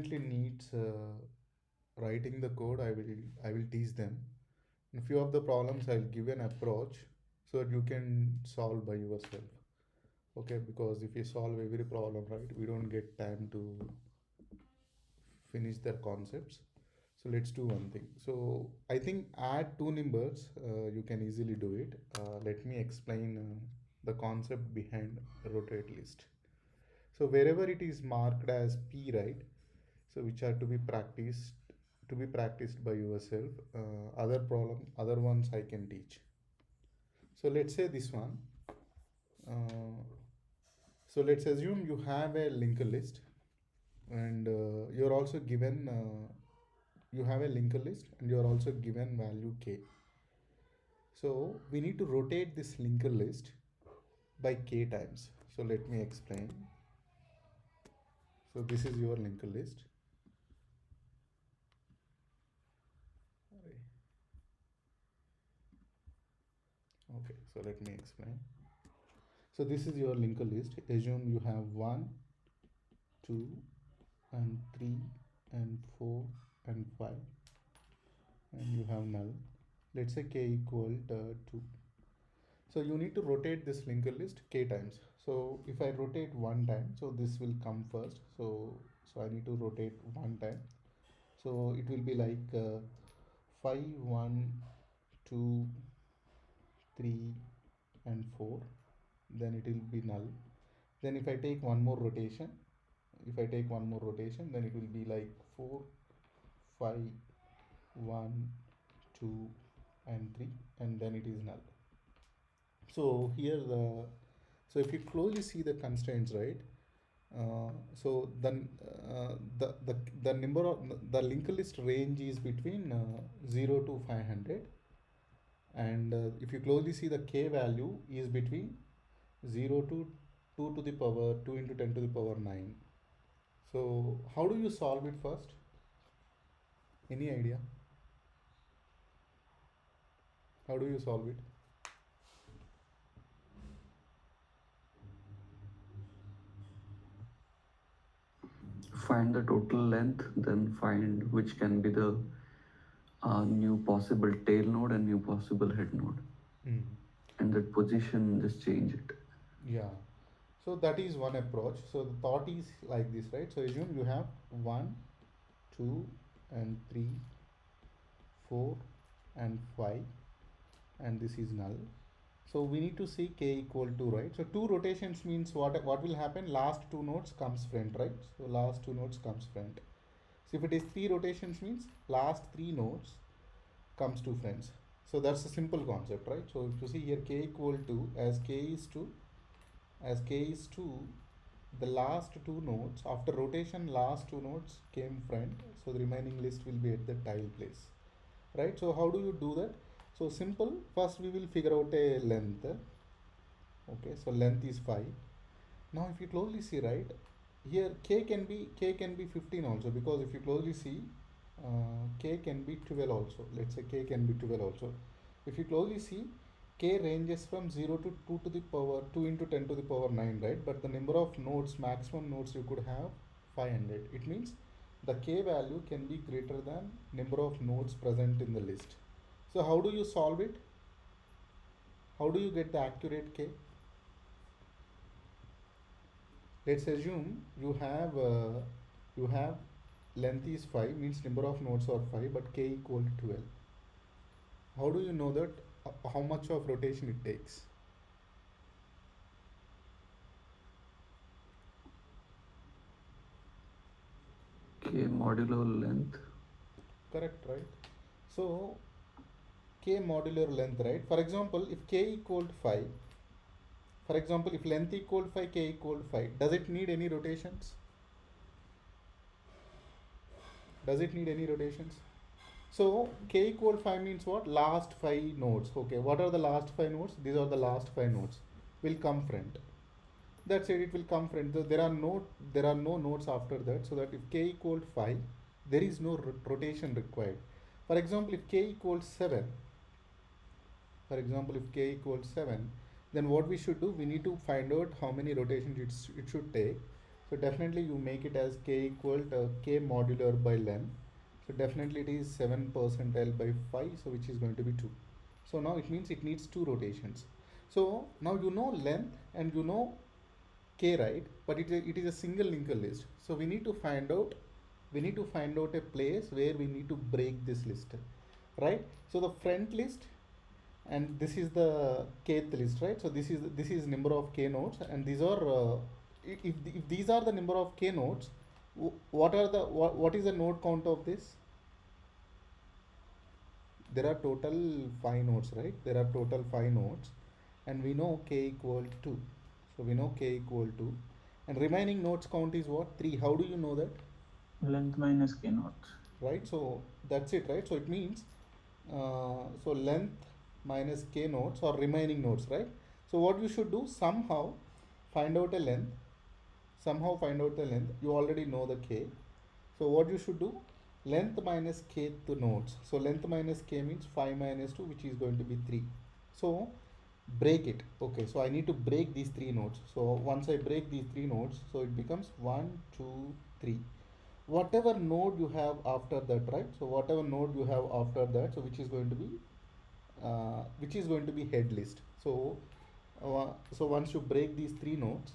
Needs writing the code. I will teach them. A few of the problems I'll give an approach so that you can solve by yourself. Okay, because if you solve every problem, right, we don't get time to finish their concepts. So let's do one thing. So I think add two numbers. You can easily do it. Let me explain the concept behind rotate list. So wherever it is marked as P, right? So which are to be practiced by yourself. Other ones I can teach. So let's say this one. Uh, so let's assume you have a linked list, and you're also given. You have a linked list, and you're also given value k. So we need to rotate this linked list by k times. So let me explain. So this is your linked list. Okay, so let me explain. So this is your linked list. Assume you have 1, 2, and 3, and 4, and 5, and you have null. Let's say k equal to 2. So you need to rotate this linked list k times. So if I rotate one time, so this will come first. So I need to rotate one time. So it will be like 5, 1, 2, 3, and 4. Then it will be null. Then if I take one more rotation, then it will be like 4, 5, 1, 2, and 3, and then it is null. So here so if you closely see the constraints, right? So then the number of the linked list range is between 0 to 500, and if you closely see the k value is between 0 to 2 to the power 2 into 10 to the power 9. So how do you solve it first? Any idea? How do you solve it? Find the total length, then find which can be the new possible tail node and new possible head node. Hmm. And that position, just change it. Yeah. So that is one approach. So the thought is like this, right? So assume you have 1, 2, and 3, 4, and 5, and this is null. So we need to see k equal to, right? So two rotations means what will happen? Last two nodes comes front, right? So last two nodes comes front. So if it is three rotations means last three nodes comes to friends. So that's a simple concept, right? So if you see here k equal to, as k is 2, the last two nodes, after rotation last two nodes came front, so the remaining list will be at the tile place, right? So how do you do that? So simple, first we will figure out a length. Okay, so length is 5. Now if you closely see, right, here k can be 15 also, because if you closely see, k can be 12 also. Let's say k can be 12 also. If you closely see, k ranges from 0 to 2 to the power 2 into 10 to the power 9, right? But the number of nodes, maximum nodes you could have 500. It means the k value can be greater than number of nodes present in the list. So how do you solve it? How do you get the accurate k? Let's assume you have length is 5, means number of nodes are 5, but k equal to 12. How do you know that how much of rotation it takes? K modulo length. Correct, right? So k modular length, right? For example, if k equal to 5, for example, if length equal to 5, k equal to 5, does it need any rotations? Does it need any rotations? So k equal to 5 means what? Last 5 nodes. Okay, what are the last 5 nodes? These are the last 5 nodes. Will come front. That's it. It will come front. So there are no nodes after that. So that if k equal to 5, there is no rotation required. For example, if k equals 7, then what we should do? We need to find out how many rotations it should take. So definitely you make it as k equal to k modular by length. So definitely it is 7 percentile by 5, so which is going to be 2. So now it means it needs 2 rotations. So now you know length and you know k, right? But it is a single linker list. So we need to find out a place where we need to break this list, right? So the front list, and this is the kth list, right? So this is number of k nodes, and these are if these are the number of k nodes, what is the node count of this? There are total 5 nodes, right? There are total 5 nodes, and we know k equal to 2. So we know k equal to, and remaining nodes count is what? 3. How do you know that? Length minus k naught. Right, so that's it, right? So it means so length minus k nodes or remaining nodes, right? So what you should do, find out a length find out the length. You already know the k. So what you should do, length minus kth nodes. So length minus k means 5 minus 2, which is going to be 3. So break it. Okay, so I need to break these 3 nodes. So once I break these 3 nodes, so it becomes 1 2 3. Whatever node you have after that, right? So whatever node you have after that, so which is going to be head list. So once you break these 3 nodes,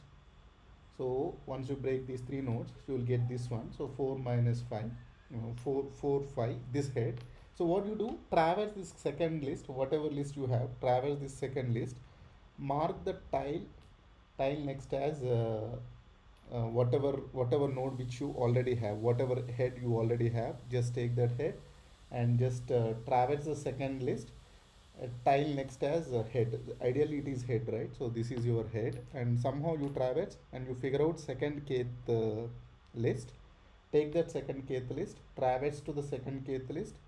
you will get this one. So 4 minus 5, 4 4 5, this head. So what you do, traverse this second list, whatever list you have, traverse this second list, mark the tile next as whatever node which you already have, whatever head you already have, just take that head and just traverse the second list, tile next as head. Ideally it is head, right? So this is your head, and somehow you traverse and you figure out second kth list. Take that second kth list, traverse to the second kth list,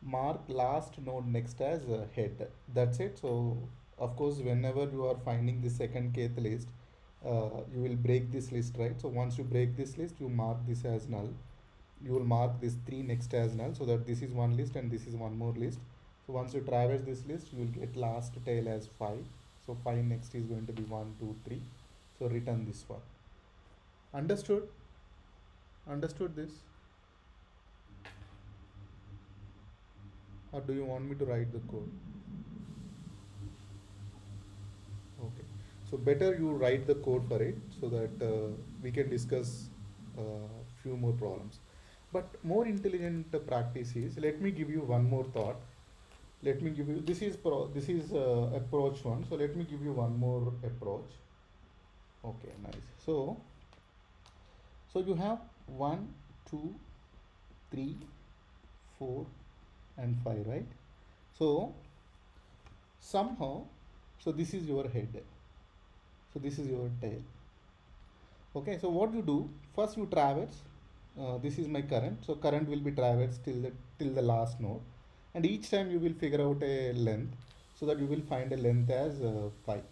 mark last node next as head. That's it. So of course whenever you are finding the second kth list, you will break this list, right? So once you break this list, you mark this as null. You will mark this 3 next as null, so that this is one list and this is one more list. So once you traverse this list, you will get last tail as 5. So 5 next is going to be 1 2 3. So return this one. Understood this? Or do you want me to write the code? Okay. So better you write the code for it, so that we can discuss few more problems. But more intelligent practice is, let me give you one more thought. Let me give you, this is approach one. So let me give you one more approach. Okay, nice. So you have 1 2 3 4 and 5, right? So somehow, so this is your head, so this is your tail. Okay, so what you do, first you traverse, this is my current, so current will be traversed till the last node, and each time you will figure out a length, so that you will find a length as 5.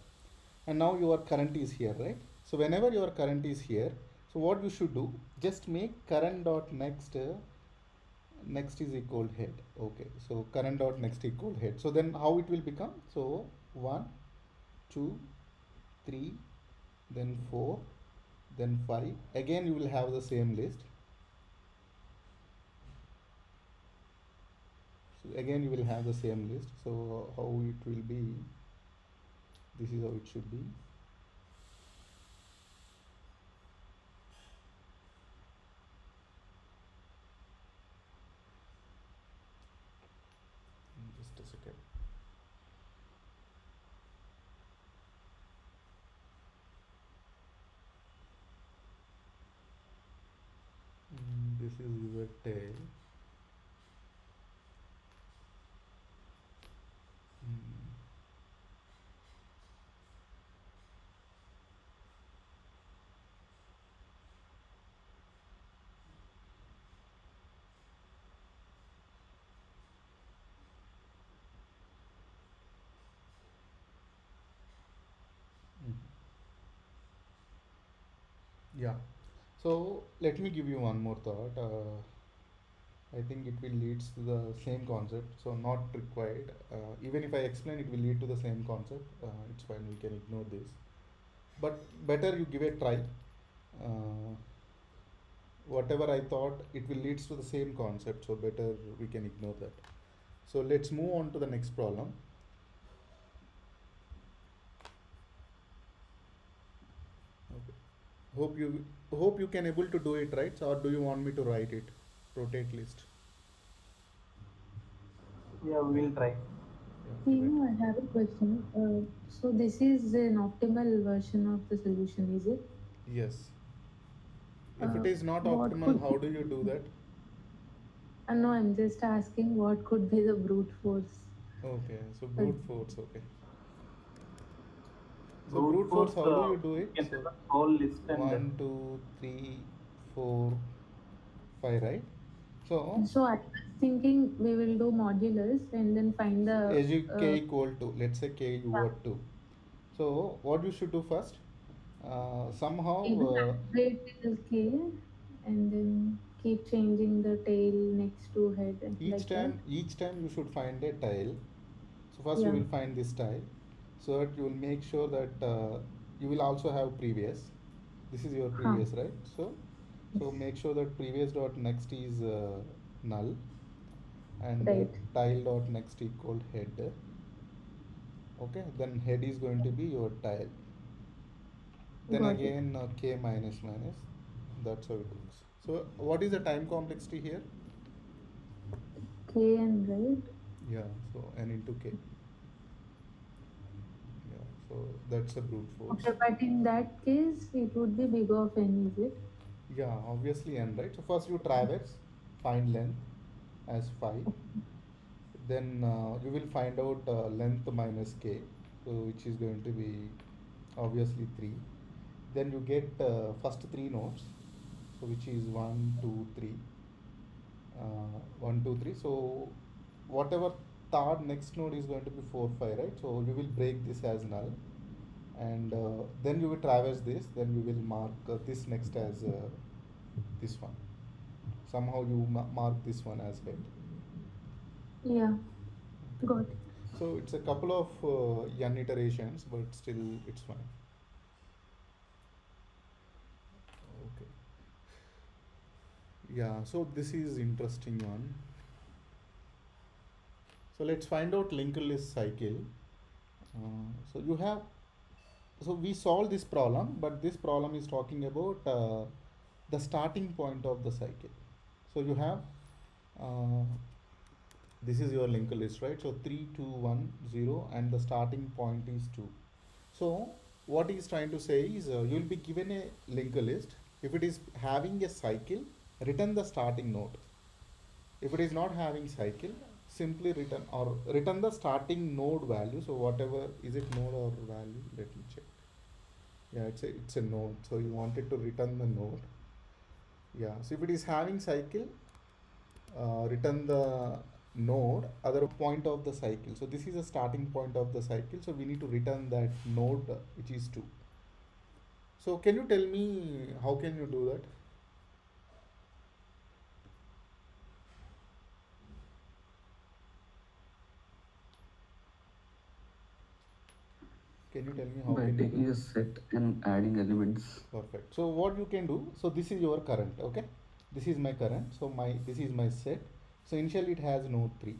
And now your current is here, right? So whenever your current is here, so what you should do, just make current dot next is equal head. Okay, so current dot next equal head. So then how it will become? So 1 2 3, then 4, then 5. Again you will have the same list. So again you will have the same list. So how it will be, this is how it should be. Just a second. This is your tail. Mm, mm. Yeah. So let me give you one more thought. I think it will lead to the same concept. So not required. Even if I explain, it will lead to the same concept. It's fine. We can ignore this. But better you give a try. uh, whatever I thought, it will leads to the same concept, so better we can ignore that. So let's move on to the next problem. Okay. Hope you can able to do it, right? Or do you want me to write it? Rotate list. Yeah, we will try. Yeah, okay, wait. Seema, I have a question. So this is an optimal version of the solution, is it? Yes. If it Uh, is not what optimal, could how do you do that? no, I'm just asking what could be the brute force. Okay, so Uh, brute force, okay. So Brute brute force, force, how do you do we it? can So run whole list and one, two, three, four, five, right? So so I was thinking we will do modulus and then find the as you k uh, equal to, let's say k you yeah, got 2. So what you should do first, somehow maybe iterate till k and then keep changing the tail next to head each like that. time each time you should find a tile. So first you Yeah. will find this tile, so that you will make sure that you will also have previous. This is your Huh. previous, right? So Yes. make sure that previous dot next is null, and Right. tile dot next equal head. Okay, then head is going to be your tile. Then Got it. again k minus minus. That's how it works. So what is the time complexity here? Kn, right? Yeah, so n into k. Yeah, so that's a brute force. Okay, but in that case, it would be big of n, is it? Yeah, obviously n, right? So first you traverse, find length as 5. Then you will find out length minus k, so which is going to be obviously 3. Then you get first 3 nodes, so which is 1, 2, 3. 1, 2, 3. So whatever third next node is going to be 4, 5, right? So you will break this as null, and then you will traverse this. Then you will mark this next as this one. Somehow you mark this one as head. Yeah, Okay. got it. So it's a couple of n iterations, but still it's fine. Okay. Yeah. So this is interesting one. So let's find out linked list cycle. So you have, so we solve this problem, but this problem is talking about the starting point of the cycle. So you have uh, this is your linked list, right? So 3, 2, 1, 0, and the starting point is 2. So what he's trying to say is you will be given a linked list. If it is having a cycle, return the starting node. If it is not having cycle, simply return or return the starting node value. So whatever, is it node or value? Let me check. Yeah, it's a node. So you wanted to return the node. Yeah. So if it is having cycle, return the node other point of the cycle. So this is a starting point of the cycle. So we need to return that node which is 2. So can you tell me how can you do that? Can you tell me how By can you do? taking a set and adding elements. Perfect. So what you can do, so this is your current, okay? This is my current. So this is my set. So initially it has node 3.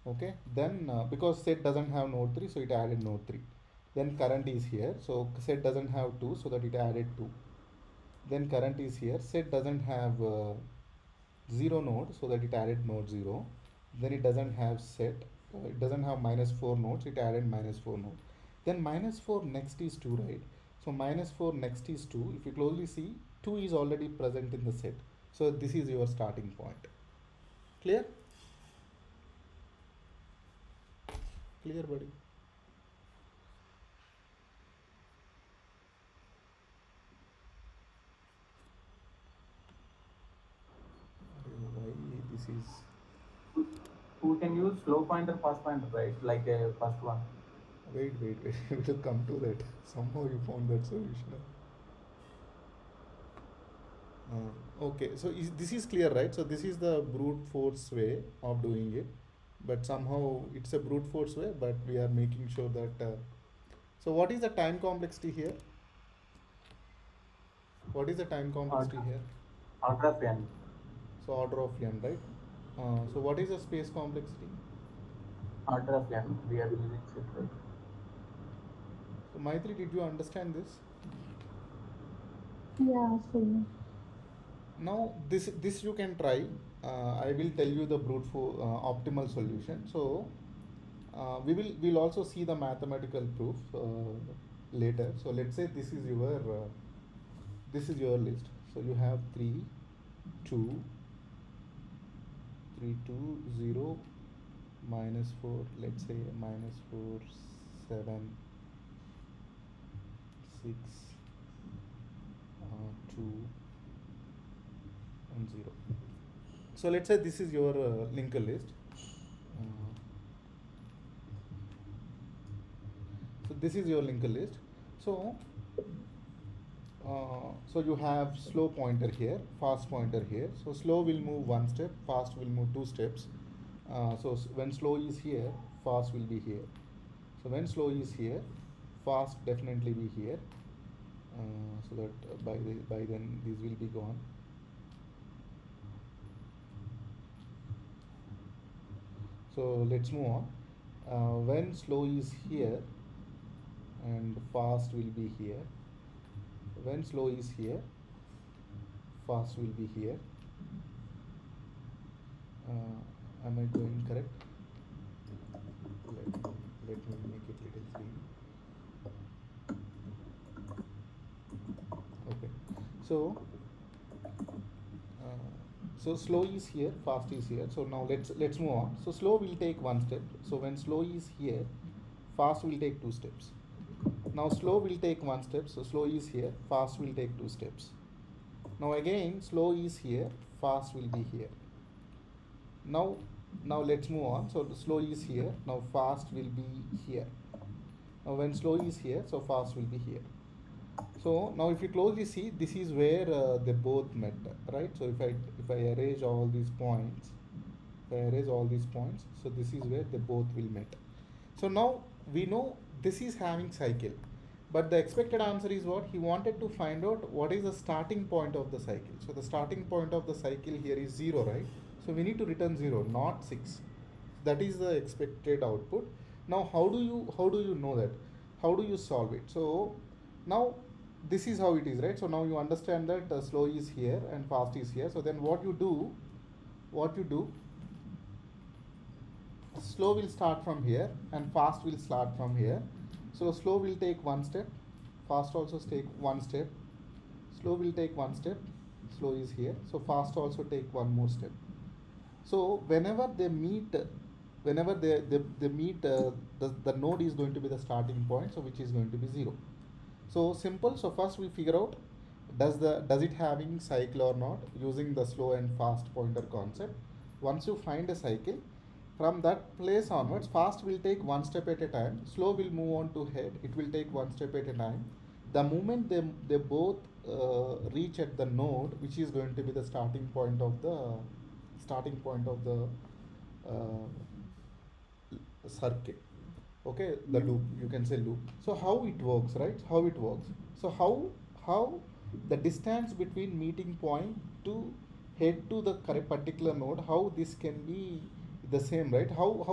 Okay. Then because set doesn't have node 3, so it added node 3. Then current is here. So set doesn't have 2, so that it added 2. Then current is here. Set doesn't have 0 node, so that it added node 0. Then it doesn't have set, it doesn't have minus 4 nodes, it added minus 4 nodes. Then minus 4 next is 2, right? So minus 4 next is 2. If you closely see, 2 is already present in the set. So this is your starting point. Clear? Clear, buddy? Why this is. We can use slow pointer, fast pointer, right? Like a first one. Wait. We will come to that. Somehow you found that solution. Okay, so this is clear, right? So this is the brute force way of doing it, but somehow it's a brute force way, but we are making sure that. So what is the time complexity here? What is the time complexity Order, here? order of n. So order of n, right? So what is the space complexity? Order of n. We are using it, right? So Maitri, did you understand this? Yeah, so Now this you can try. I will tell you the brute for optimal solution. So we'll also see the mathematical proof later. So let's say this is your list. So you have 3, 2, 3, 2, 0, -4. Let's say -4, 7, 6, 2, and 0. So let's say this is your linker list. Uh, so this is your linker list. So so you have slow pointer here, fast pointer here. So slow will move one step, fast will move two steps. So when slow is here, fast will be here. So when slow is here, fast definitely be here. So that by then these will be gone. So let's move on. When slow is here and fast will be here. When slow is here, fast will be here. Am I going correct? Let me make it little free. Okay. So so slow is here, fast is here. So now let's move on. So slow will take one step. So when slow is here, fast will take two steps. Now slow will take one step. So slow is here, fast will take two steps. Now again slow is here, fast will be here. Now let's move on. So the slow is here, now fast will be here. Now when slow is here, so fast will be here. So now if you closely see, this is where they both met, right? So if I arrange all these points, so this is where they both will met. So now we know this is having cycle, but the expected answer is what? He wanted to find out what is the starting point of the cycle. So the starting point of the cycle here is 0, right? So we need to return 0, not 6. That is the expected output. Now how do you know that? How do you solve it? So now this is how it is, right? So now you understand that slow is here and fast is here. So then what you do, slow will start from here and fast will start from here. So slow will take one step, fast also take one step. Slow will take one step, slow is here, so fast also take one more step. So whenever they meet, they meet, the node is going to be the starting point, so which is going to be 0. So simple. So first we figure out, does it having cycle or not, using the slow and fast pointer concept. Once you find a cycle, from that place onwards, fast will take one step at a time, slow will move on to head, it will take one step at a time. The moment they both reach at the node, which is going to be the starting point of the uh, circuit, okay, the loop, you can say loop. So how it works, right? How it works. So how the distance between meeting point to head to the correct particular node, how this can be the same, right? How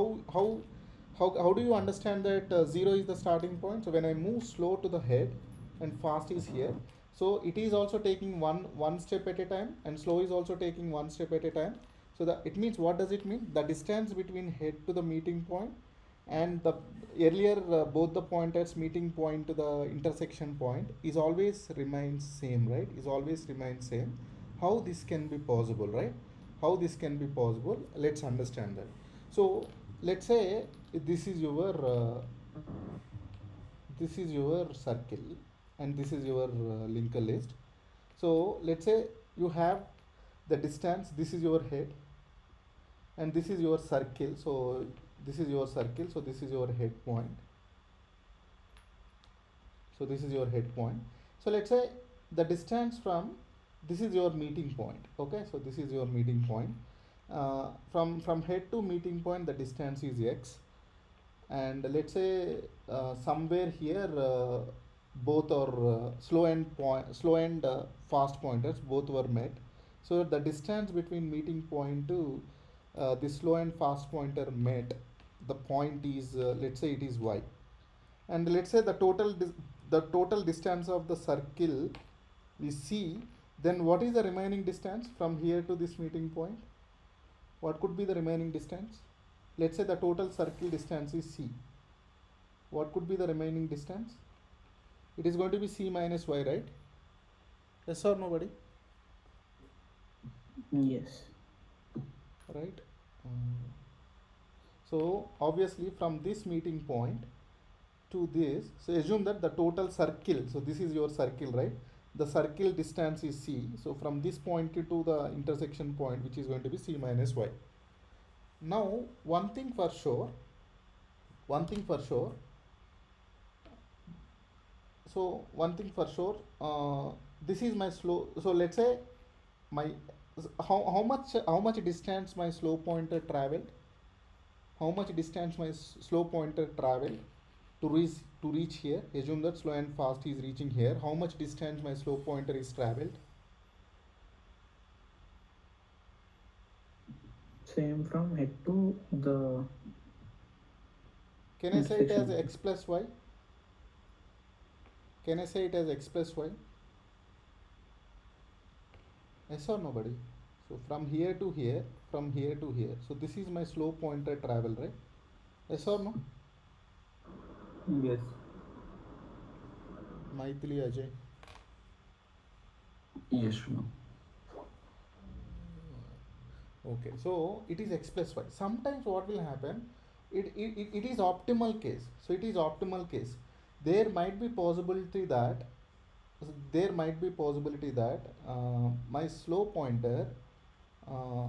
do you understand that 0 is the starting point? So when I move slow to the head and fast is here, so it is also taking one step at a time, and slow is also taking one step at a time. So it means, what does it mean? The distance between head to the meeting point and the earlier both the pointers meeting point to the intersection point is always remains same, right? Is always remains same. How this can be possible, right? How this can be possible, let's understand that. So let's say this is your circle and this is your linker list. So let's say you have the distance, this is your head and this is your circle. So this is your circle, so this is your head point. So this is your head point. So let's say the distance from, this is your meeting point, okay? So this is your meeting point. From head to meeting point, the distance is x. And let's say somewhere here both are slow and fast pointers, both were met. So the distance between meeting point to the slow and fast pointer met, the point is let's say it is y, and let's say the total distance of the circle is c. Then what is the remaining distance from here to this meeting point? What could be the remaining distance? Let's say the total circle distance is c. What could be the remaining distance? It is going to be c minus y, right? Yes or nobody? Yes. Right. So obviously from this meeting point to this, so assume that the total circle, so this is your circle, right? The circle distance is c. So from this point to the intersection point, which is going to be c minus y. Now one thing for sure, so one thing for sure, this is my slow. So let's say my how much distance my slow pointer traveled, how much distance my slow pointer traveled to reach here. Assume that slow and fast is reaching here. How much distance my slow pointer is traveled? Same from head to the Can I say it as intersection. x plus y? Can I say it as x plus y? Yes or nobody? So from here to here, from here to here. So this is my slow pointer travel, right? Yes or no? Yes. Maithili, Ajay. Yes, Shunu. Okay, so it is x plus y. Sometimes what will happen, it is optimal case. So it is optimal case. There might be possibility that my slow pointer uh,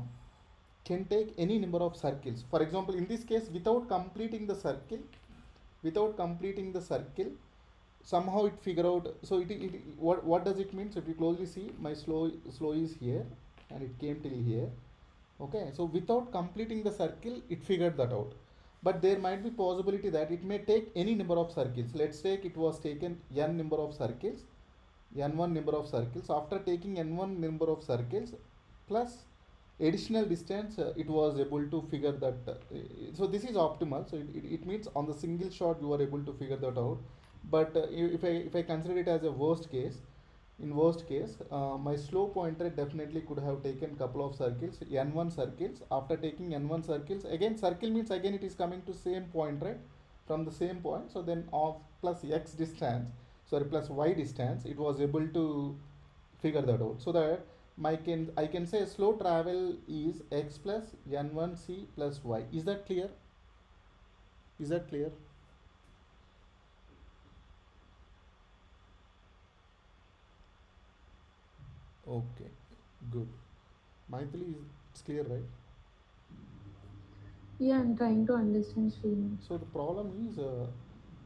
can take any number of circles. For example, in this case, without completing the circle, somehow it figure out. So what does it mean? So if you closely see, my slow is here, and it came till here. Okay, so without completing the circle, it figured that out. But there might be possibility that it may take any number of circles. Let's take it was taken n number of circles, n1 number of circles. After taking n1 number of circles plus additional distance, it was able to figure that. So this is optimal. So it means on the single shot you are able to figure that out. But if I consider it as a worst case, in worst case, my slow pointer definitely could have taken couple of circles, n1 circles. After taking n1 circles, again circle means again it is coming to same point, right? From the same point. So then of plus x distance, sorry, plus y distance, it was able to figure that out. So that I can say slow travel is x plus n1 c plus y. Is that clear? Is that clear? Okay, good. Maithili, it's clear, right? Yeah, I'm trying to understand Srinu. So the problem is,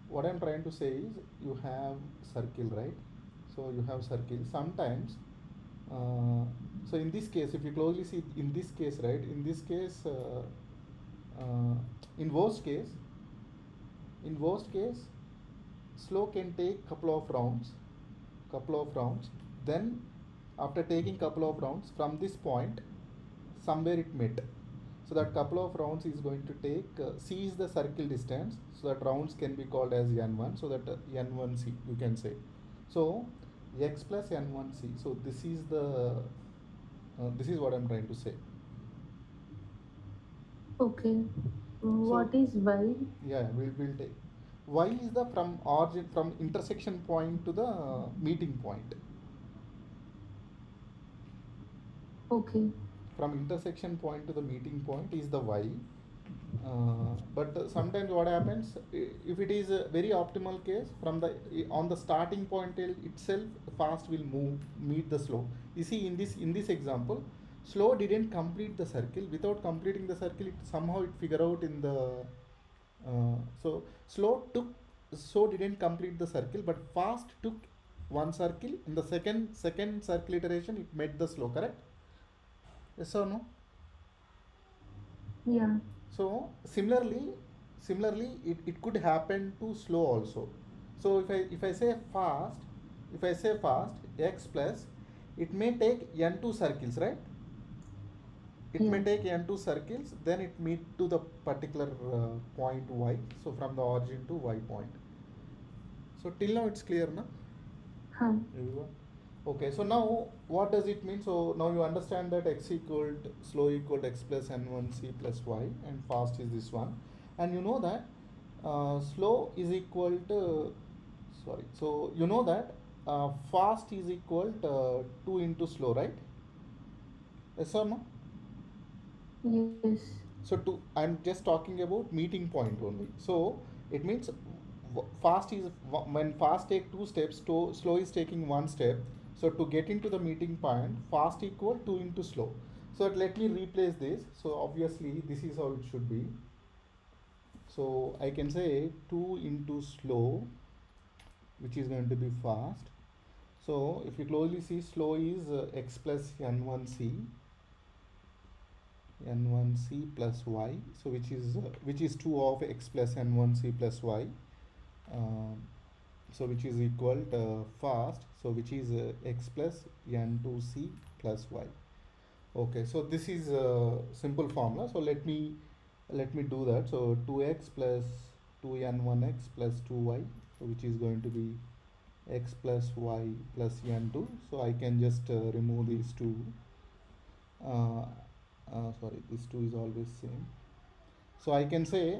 what I'm trying to say is, you have circle, right? So you have circle. Sometimes, so in this case, if you closely see, in this case, right? In this case, uh, in worst case, in worst case, slow can take couple of rounds. Then, after taking couple of rounds from this point, somewhere it met. So that couple of rounds is going to take, c is the circle distance, so that rounds can be called as n1, so that n1c you can say. So x plus n1c. So this is what I'm trying to say. Okay. So What is y? yeah, we'll take y is the from origin, from intersection point to the meeting point. Okay. From intersection point to the meeting point is the y. But sometimes what happens, if it is a very optimal case, from the on the starting point itself, fast will meet the slow. You see, in this example, slow didn't complete the circle. Without completing the circle, it somehow it figure out in the so slow didn't complete the circle, but fast took one circle. In the second circle iteration, it met the slow, correct? Yes or no? Yeah. So similarly, it could happen to slow also. So if I say fast, if I say fast x plus, it may take n2 circles, right? It may Yes. take n2 circles, then it meet to the particular point y. So from the origin to y point. So till now it's clear, na? Huh. Everyone? Okay, so now what does it mean? So now you understand that x equal to, slow equal to x plus n1 c plus y, and fast is this one. And you know that slow is equal to, sorry, so you know that fast is equal to 2 into slow, right? Yes or no? Yes. So to, I'm just talking about meeting point only. So it means fast is when fast take two steps, to slow is taking one step. So to get into the meeting point, fast equal 2 into slow. So let me replace this. So obviously this is how it should be. So I can say 2 into slow, which is going to be fast. So if you closely see, slow is x plus n1c, n1c plus y, so which is 2 of x plus n1c plus y, um, so which is equal to fast, so which is x plus n2c plus y. Okay, so this is a simple formula. So let me do that. So 2x plus 2n1x plus 2y, so which is going to be x plus y plus n2. So I can just remove these two. Sorry, this 2 is always same. So I can say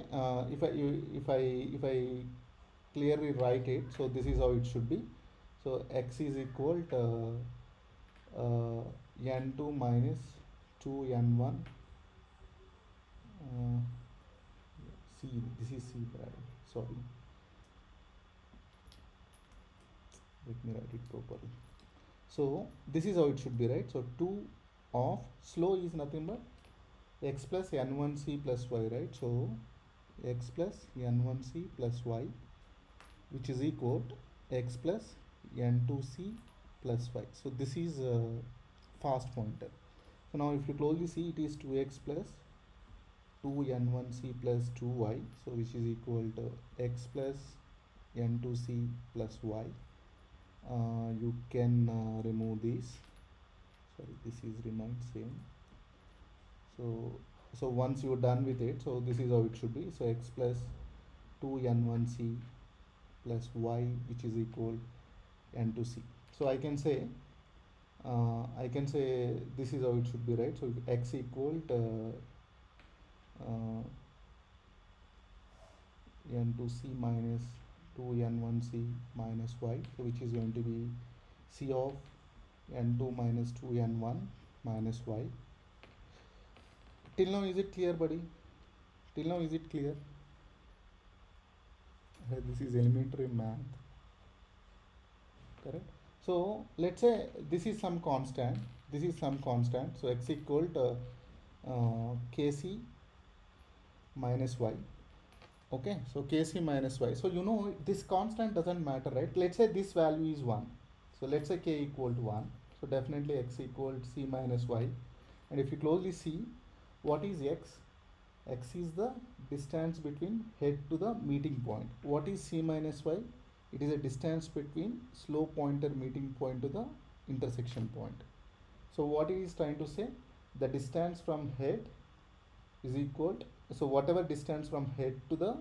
if I clearly write it, so this is how it should be. So x is equal to n2 minus 2n1 uh, c, this is c, sorry, let me write it properly. So this is how it should be, right? So 2 of slow is nothing but x plus n1c plus y, right? So x plus n1c plus y, which is equal to x plus n2c plus y. So this is a fast pointer. So now if you closely see, it is 2x plus 2n1c plus 2y, so which is equal to x plus n2c plus y. You can remove this. Sorry, this is remains same. So once you're done with it, so this is how it should be. So x plus 2n1c plus y, which is equal n2c. So I can say this is how it should be, right? So x equal to n2c minus 2n1c minus y, so which is going to be c of n2 minus 2n1 minus y. Till now is it clear, buddy? Till now is it clear? This is elementary math, correct? So let's say this is some constant, this is some constant, so x equal to kc minus y. Okay, so kc minus y, so you know this constant doesn't matter, right? Let's say this value is 1, so let's say k equal to 1, so definitely x equal to c minus y. And if you closely see, what is x? X is the distance between head to the meeting point. What is c minus y? It is a distance between slow pointer meeting point to the intersection point. So what it is trying to say, the distance from head is equal to, so whatever distance from head to the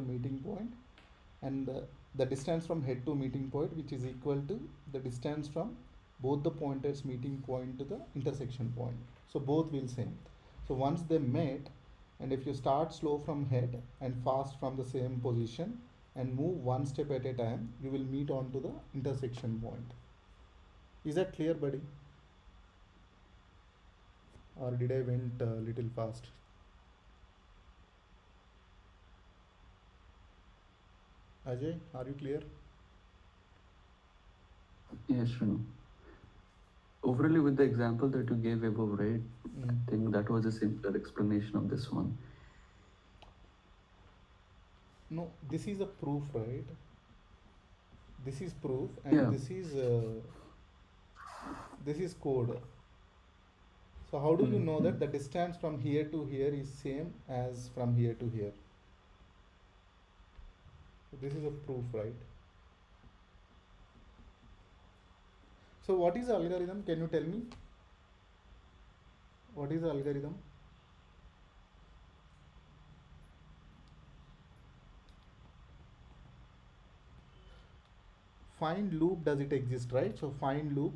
meeting point, and the distance from head to meeting point, which is equal to the distance from both the pointers meeting point to the intersection point. So both will same. So once they met, and if you start slow from head and fast from the same position and move one step at a time, you will meet on to the intersection point. Is that clear, buddy? Or did I went a little fast? Ajay, are you clear? Yes, Shanu. Overally, with the example that you gave above, right? I think that was a simpler explanation of this one. No, this is a proof, right? This is proof, and Yeah. this is code. So how do you know that the distance from here to here is same as from here to here? This is a proof, right? So what is the algorithm? Can you tell me? What is the algorithm? Find loop, does it exist, right? So find loop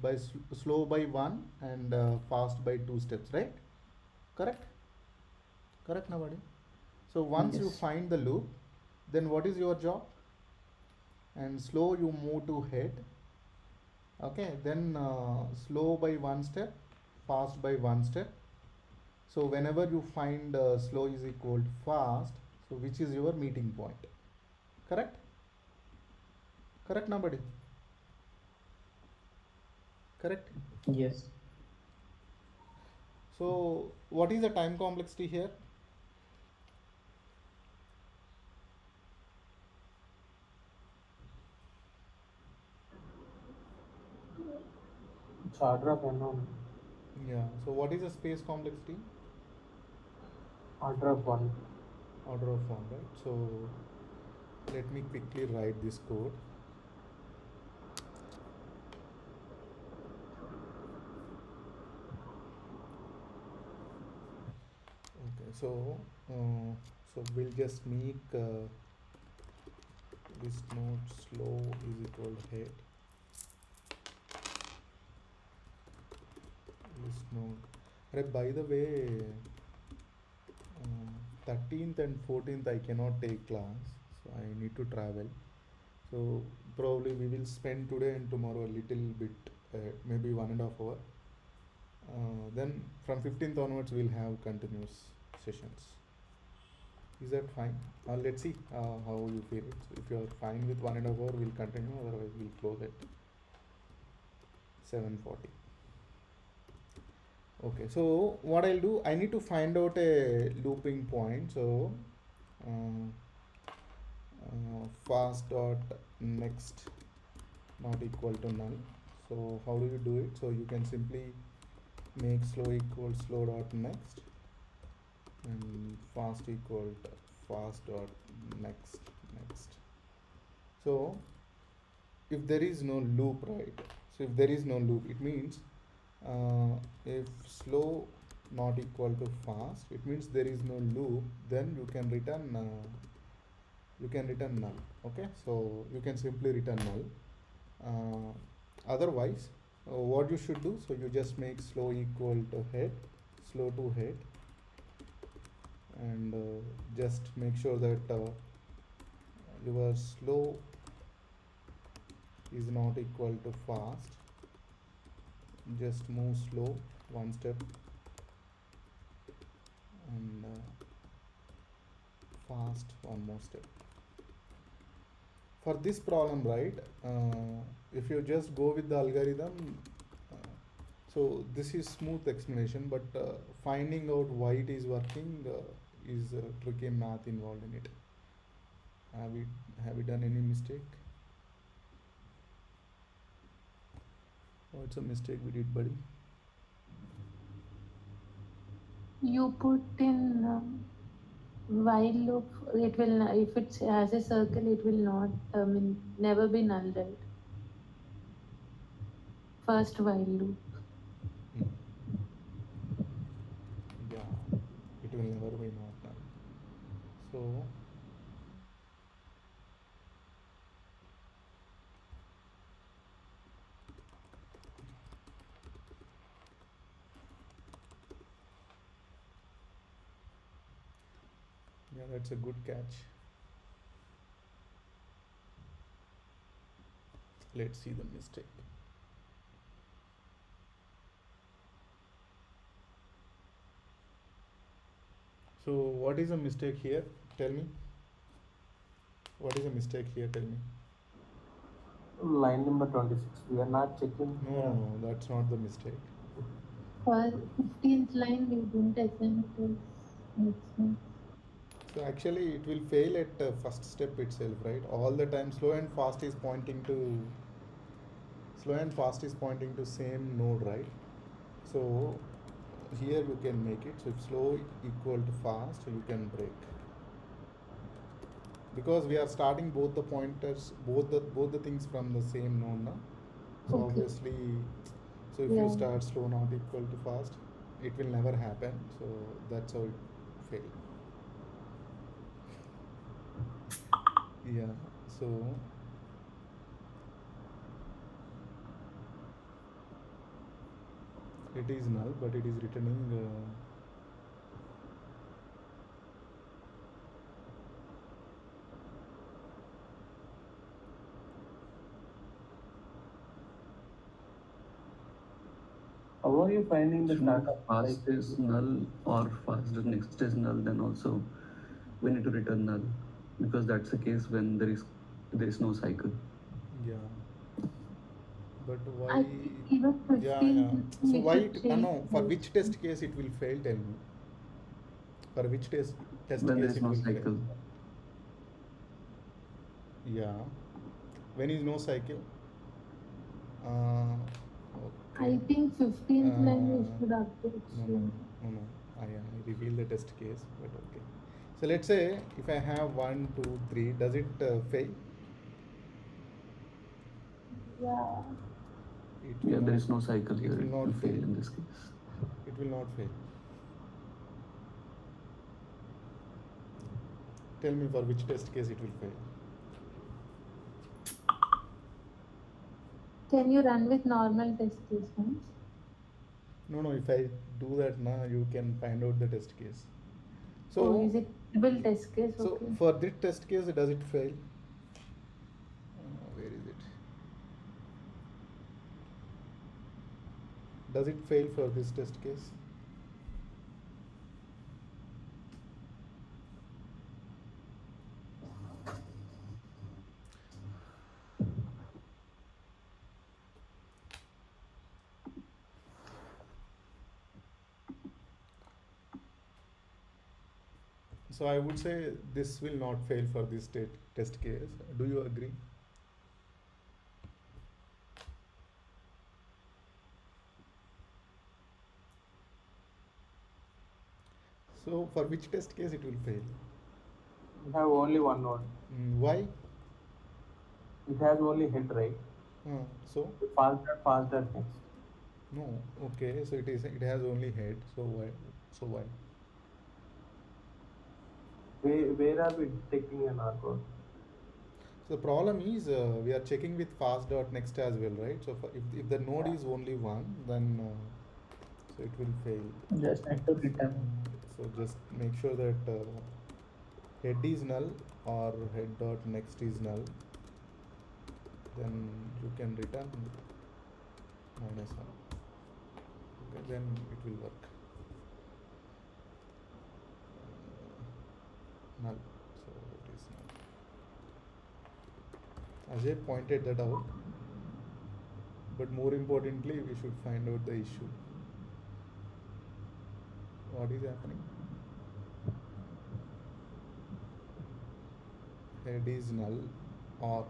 by slow by one and fast by two steps, right? Correct? Correct, nobody? So once you Yes. find the loop, then what is your job? And slow you move to head. Okay, then slow by one step, fast by one step. So whenever you find slow is equal to fast, so which is your meeting point? Correct? Correct, nobody? Correct? Yes. So what is the time complexity here? It's order of n only. Yeah. So what is the space complexity? Order of 1. Order of one, right? So let me quickly write this code. Okay. So we'll just make this node slow is equal to head. This node. By the way, 13th and 14th I cannot take class, so I need to travel. So probably we will spend today and tomorrow a little bit, maybe 1.5 hour. Then from 15th onwards we'll have continuous sessions. Is that fine? Let's see how you feel it. So if you are fine with 1.5 hour, we'll continue. Otherwise, we'll close at 7:40. Okay. So what I'll do, I need to find out a looping point. So uh, fast dot next not equal to null. So how do you do it? So you can simply make slow equal slow dot next and fast equal to fast dot next. So if there is no loop, right? So if there is no loop, it means if slow not equal to fast, it means there is no loop. Then you can return null. Okay, so you can simply return null. Otherwise, what you should do? So you just make slow equal to head, slow to head, and just make sure that your slow is not equal to fast. Just move slow one step and fast one more step. For this problem, right, if you just go with the algorithm, uh, so this is smooth explanation, but finding out why it is working is tricky math involved in it. Have you done any mistake? Oh, it's a mistake we did, buddy. You put in while loop, it will if it has a circle, it will not never be null, right? First while loop. Hmm. Yeah, it will never be not null. So yeah, that's a good catch. Let's see the mistake. So what is a mistake here? Tell me. What is a mistake here? Tell me. Line number 26. We are not checking. No, that's not the mistake. For 15th line, we didn't assign it as next. So actually, it will fail at first step itself, right? All the time, slow and fast is pointing to same node, right? So here you can make it. So if slow equal to fast, so you can break. because we are starting both the pointers, both the things from the same node now. So Okay. obviously, so if you Yeah. start slow not equal to fast, it will never happen. So that's how it fail. Yeah. So it is null, but it is returning. How are you finding the So startup? fast is null or fast next is null, then also we need to return null, because that's the case when there is no cycle. Yeah. But why? I think even Yeah, 15 yeah. So we why should it? change. No. For which test case it will fail? Tell me. For which test When there case is it no will fail? cycle, Yeah. When is no cycle? Uh, okay. I think 15th line we should update No, no, soon. no, no. I reveal the test case, but okay. So let's say if I have 1, 2, 3, does it fail? Yeah. It yeah, will there not. is no cycle It here. will It not will fail fail. in this case. It will not fail. Tell me for which test case it will fail. Can you run with normal test case ones? No, no. If I do that now, you can find out the test case. Oh, So, is it double test case? so Okay. for this test case, does it fail? Where is it? Does it fail for this test case? So I would say this will not fail for this test case. Do you agree? So for which test case it will fail? You have only one node. Why? It has only head, right? So Faster next. no. Okay. So it has only head. So why? So why? Where are we detecting an R code? So the problem is we are checking with fast dot next as well, right? So if the node is only one, then so it will fail. Just need to return. So just make sure that head is null or head dot next is null. Then you can return -1. Okay, then it will work. Null. So it is null. Ajay pointed that out. But more importantly, we should find out the issue. What is happening? Head is null or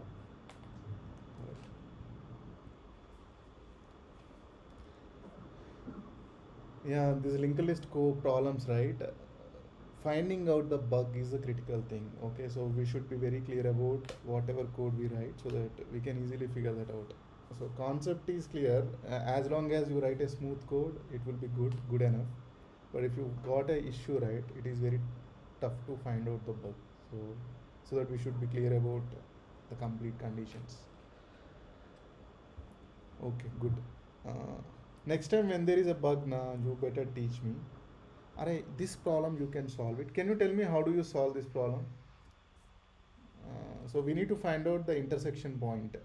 yeah, this linked list problems, right? Finding out the bug is a critical thing. Okay, so we should be very clear about whatever code we write so that we can easily figure that out. So concept is clear. As long as you write a smooth code, it will be good enough. But if you got a issue, right, it is very tough to find out the bug. So that we should be clear about the complete conditions. Okay, good. Next time when there is a bug, now you better teach me. Alright, this problem you can solve it. Can you tell me how do you solve this problem? So we need to find out the intersection point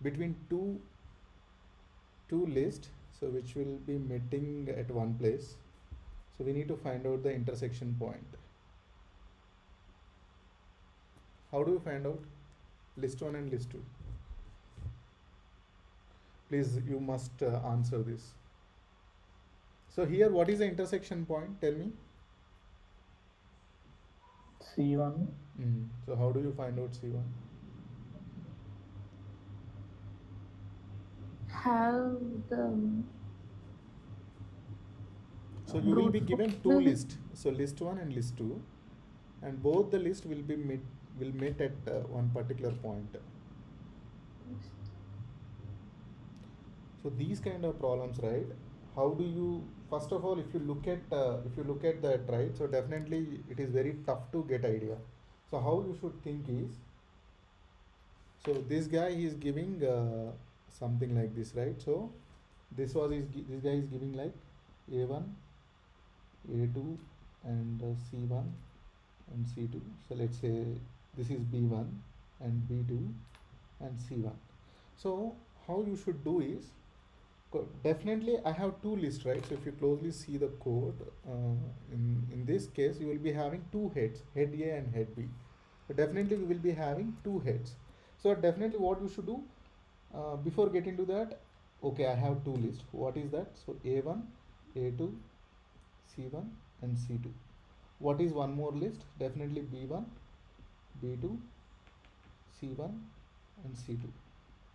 between two lists, so which will be meeting at one place. So we need to find out the intersection point. How do you find out list 1 and list 2? Please, you must answer this. So here, what is the intersection point? Tell me. C1. So how do you find out C1? Have the So you will be brute given force two will- lists. So list 1 and list 2, and both the list will be will meet at one particular point. So these kind of problems, right? How do you, first of all, if you look at that, right? So definitely it is very tough to get idea. So how you should think is, so this guy is giving something like this, right? So this guy is giving like a1, a2, and c1 and c2. So let's say this is b1 and b2 and c1. So how you should do is, definitely I have two lists, right? So if you closely see the code, in this case you will be having two heads, head A and head B. So definitely we will be having two heads. So definitely what you should do, before getting to that, okay, I have two lists. What is that? So A1, A2, C1 and C2. What is one more list? Definitely B1, B2, C1 and C2.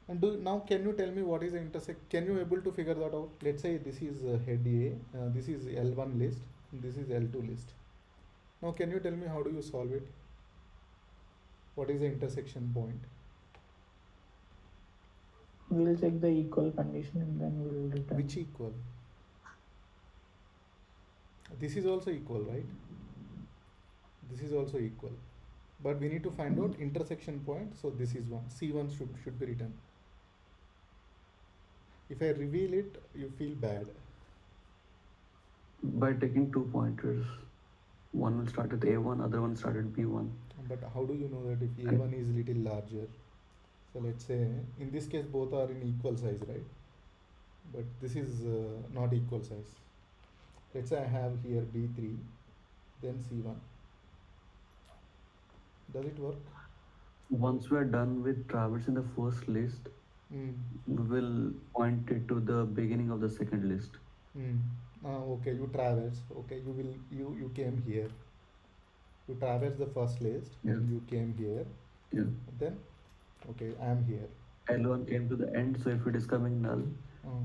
And do now, can you tell me what is the intersect? Can you able to figure that out? Let's say this is head A, this is L1 list, and this is L2 list. Now, can you tell me how do you solve it? What is the intersection point? We'll check the equal condition and then we'll return. Which equal? This is also equal, right? This is also equal. But we need to find out intersection point. So this is one. C1 should be written. If I reveal it, you feel bad. By taking two pointers, one will start at A1, other one start at B1. But how do you know that if A1 is little larger? So let's say in this case both are in equal size, right? But this is not equal size. Let's say I have here B3, then C1. Does it work? Once we are done with traversing the first list, Mm. we will point it to the beginning of the second list. Mm. Okay, you traverse. Okay, you came here. You traverse the first list, Yeah. and you came here. Yeah. Then, okay, I am here. L1 came to the end, so if it is coming null,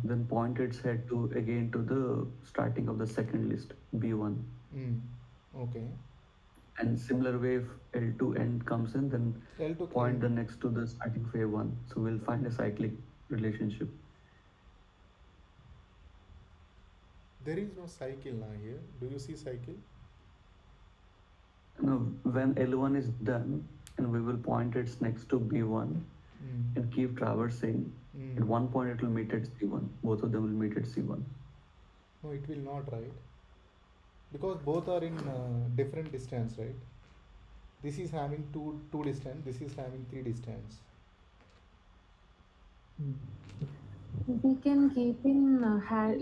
then point its head to again to the starting of the second list, B1. Okay. And similar way, if L2 end comes in, then L2 point came. the next to the starting of A1. So we'll find a cyclic relationship. There is no cycle now here. Do you see cycle? Now, when L1 is done, and we will point its next to B1 and keep traversing. At one point, it will meet at C1. Both of them will meet at C1. No, it will not, right? Because both are in different distance, right? This is having two distance. This is having three distance. We can keep in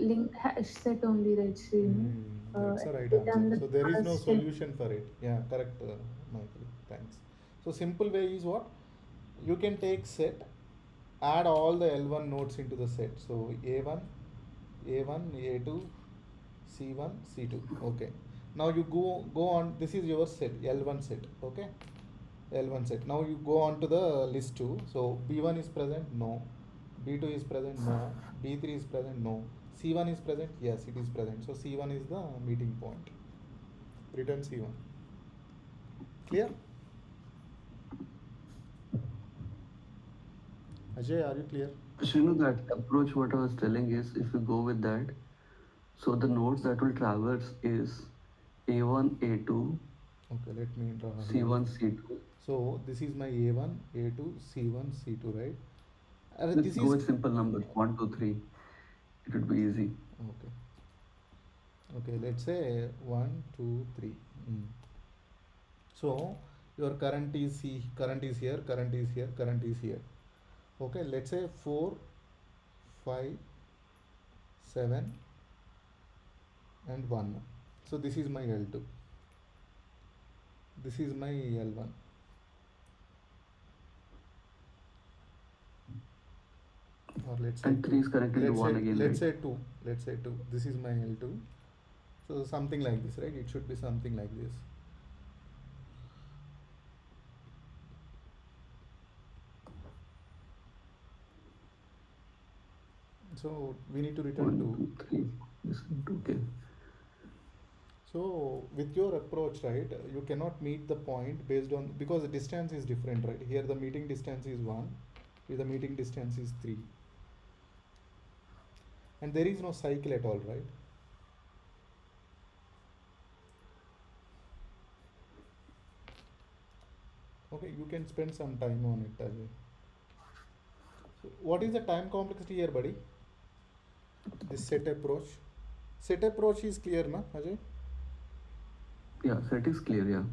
link hash set only, right, Srini? That's the right return answer. the So there is no first step. solution for it. Yeah, correct, Michael. Thanks. So simple way is what? You can take set, add all the L1 nodes into the set. So A1, A2, C1, C2. Okay. Now you go on. This is your set, L1 set. Okay. L1 set. Now you go on to the list 2. So B1 is present? No. B2 is present? No. B3 is present? No. C1 is present? Yes, it is present. So C1 is the meeting point. Return C1. Clear? Ajay, are you clear? Shrinu, that approach, what I was telling is, if you go with that, so the nodes that will traverse is A1, A2, Okay, let me draw. C1, C2. So this is my A1, A2, C1, C2, right? Let's This go is with simple numbers, 1, 2, 3. It would be easy. okay. Okay, let's say 1, 2, 3. So your current is current is here, current is here, current is here. Okay, let's say 4, 5, 7 and 1. So this is my L2. This is my L1. Or let's say And 3 is connected to 1 again, let's right? say 2. Let's say 2. This is my L2. So something like this, right? It should be something like this. So we need to return 1, 2. 2, 3. This is 2, okay. So with your approach, right, you cannot meet the point based on, because the distance is different, right? Here the meeting distance is 1, here the meeting distance is 3, and there is no cycle at all, right? Okay, you can spend some time on it, Ajay. So what is the time complexity here, buddy? This set approach. Set approach is clear, na, Ajay? Yeah, set is clear, yeah.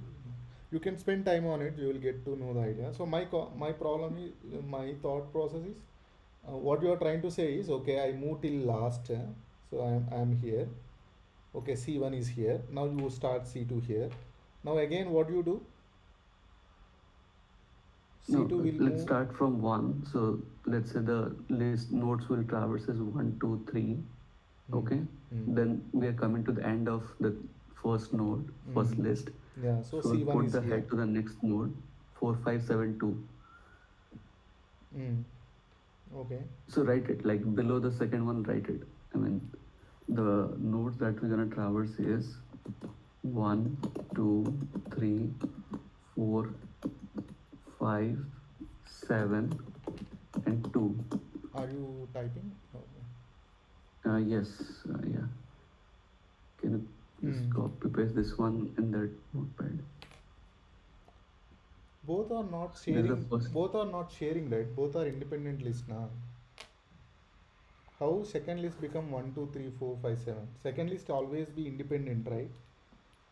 You can spend time on it. You will get to know the idea. So my problem is, my thought process is, what you are trying to say is, okay, I move till last, so I am here. Okay, C1 is here. Now you start C2 here. Now again, what you do? No, C2 will let's move. start from 1. So let's say the list nodes will traverse as 1, 2, 3. Okay. Then we are coming to the end of the first node, first list. Yeah, so So C1 put is the here. head to the next node, 4, 5, 7, 2. Okay. So write it like below the second one, write it. I mean, the nodes that we're gonna traverse is 1, 2, 3, 4, 5, 7, and 2. Are you typing? Okay. Yes, yeah. Can you just copy paste this one in that notepad? Both are not This is the sharing. first. Both are not sharing, right? Both are independent lists now. How second list become 1, 2, 3, 4, 5, 7? Second list always be independent, right?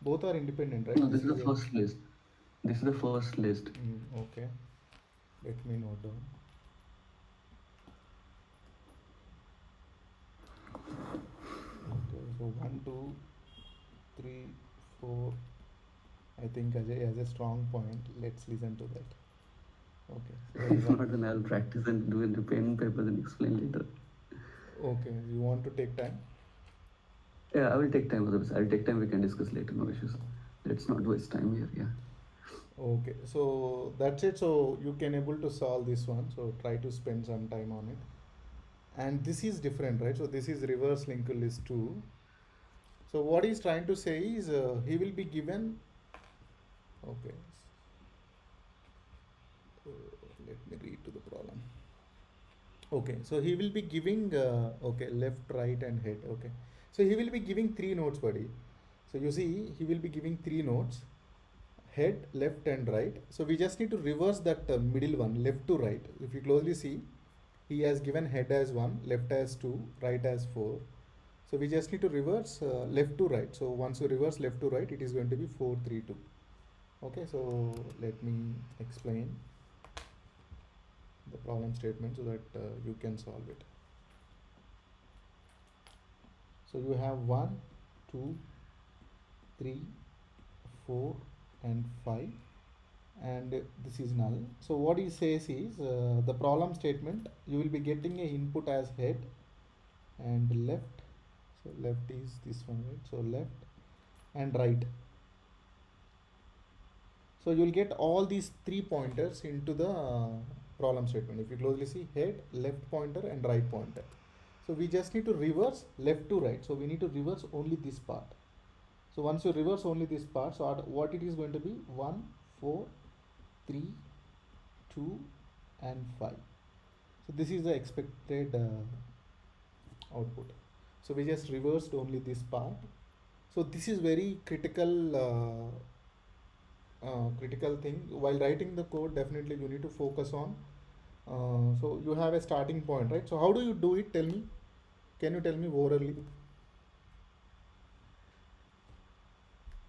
Both are independent, right? No, this is the first list. This is the first list. Okay. Let me note down. Okay, so 1, 2, 3, 4. I think Ajay has a strong point. Let's listen to that. Okay. So If not, then I'll practice and do in the pen and paper and explain later. okay, you want to take time? Yeah, I will take time. Otherwise, I'll take time. We can discuss later. No issues. Let's not waste time here. Yeah. Okay, so that's it. So you can able to solve this one. So try to spend some time on it. And this is different, right? So this is reverse linked list 2. So what he's trying to say is, he will be given. Okay. So let me read to the problem. Okay, so he will be giving, okay, left, right, and head. Okay, so he will be giving 3 nodes, buddy. So you see, he will be giving 3 nodes, head, left, and right. So we just need to reverse that middle one, left to right. If you closely see, he has given head as 1, left as 2, right as 4. So we just need to reverse left to right. So once you reverse left to right, it is going to be 4, 3, 2. Okay, so let me explain the problem statement so that you can solve it. So you have 1, 2, 3, 4, and 5, and this is null. So what he says is, the problem statement, you will be getting a input as head and left. So left is this one, right? So left and right. So you will get all these 3 pointers into the problem statement. If you closely see, head, left pointer, and right pointer. So we just need to reverse left to right. So we need to reverse only this part. So once you reverse only this part, so what it is going to be 1, 4, 3, 2, and 5. So this is the expected output. So we just reversed only this part. So this is very critical critical thing. While writing the code, definitely you need to focus on. So you have a starting point, right? So how do you do it? Tell me. Can you tell me orally?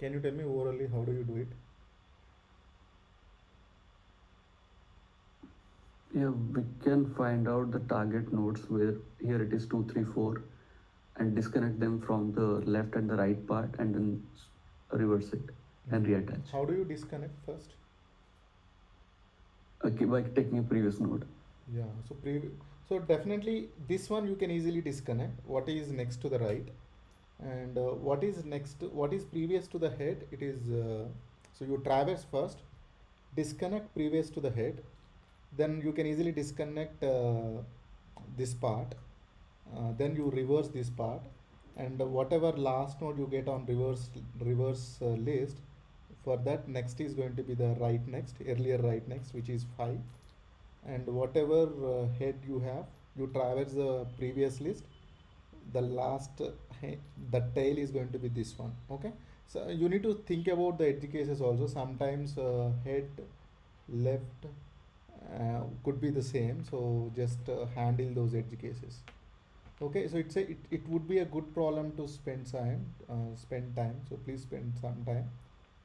Can you tell me orally how do you do it? Yeah, we can find out the target nodes where here it is 2, 3, 4, and disconnect them from the left and the right part, and then reverse it and reattach. How do you disconnect first? Okay, by taking a previous node. Yeah, so definitely this one you can easily disconnect. What is next to the right, and what is previous to the head? It is so you traverse first, disconnect previous to the head, then you can easily disconnect this part, then you reverse this part, and whatever last node you get on reverse list, for that next is going to be the right next, earlier right next, which is 5, and whatever head you have, you traverse the previous list, the last the tail is going to be this one. Okay, so you need to think about the edge cases also. Sometimes head left could be the same, so just handle those edge cases. Okay, so it would be a good problem to spend time, so please spend some time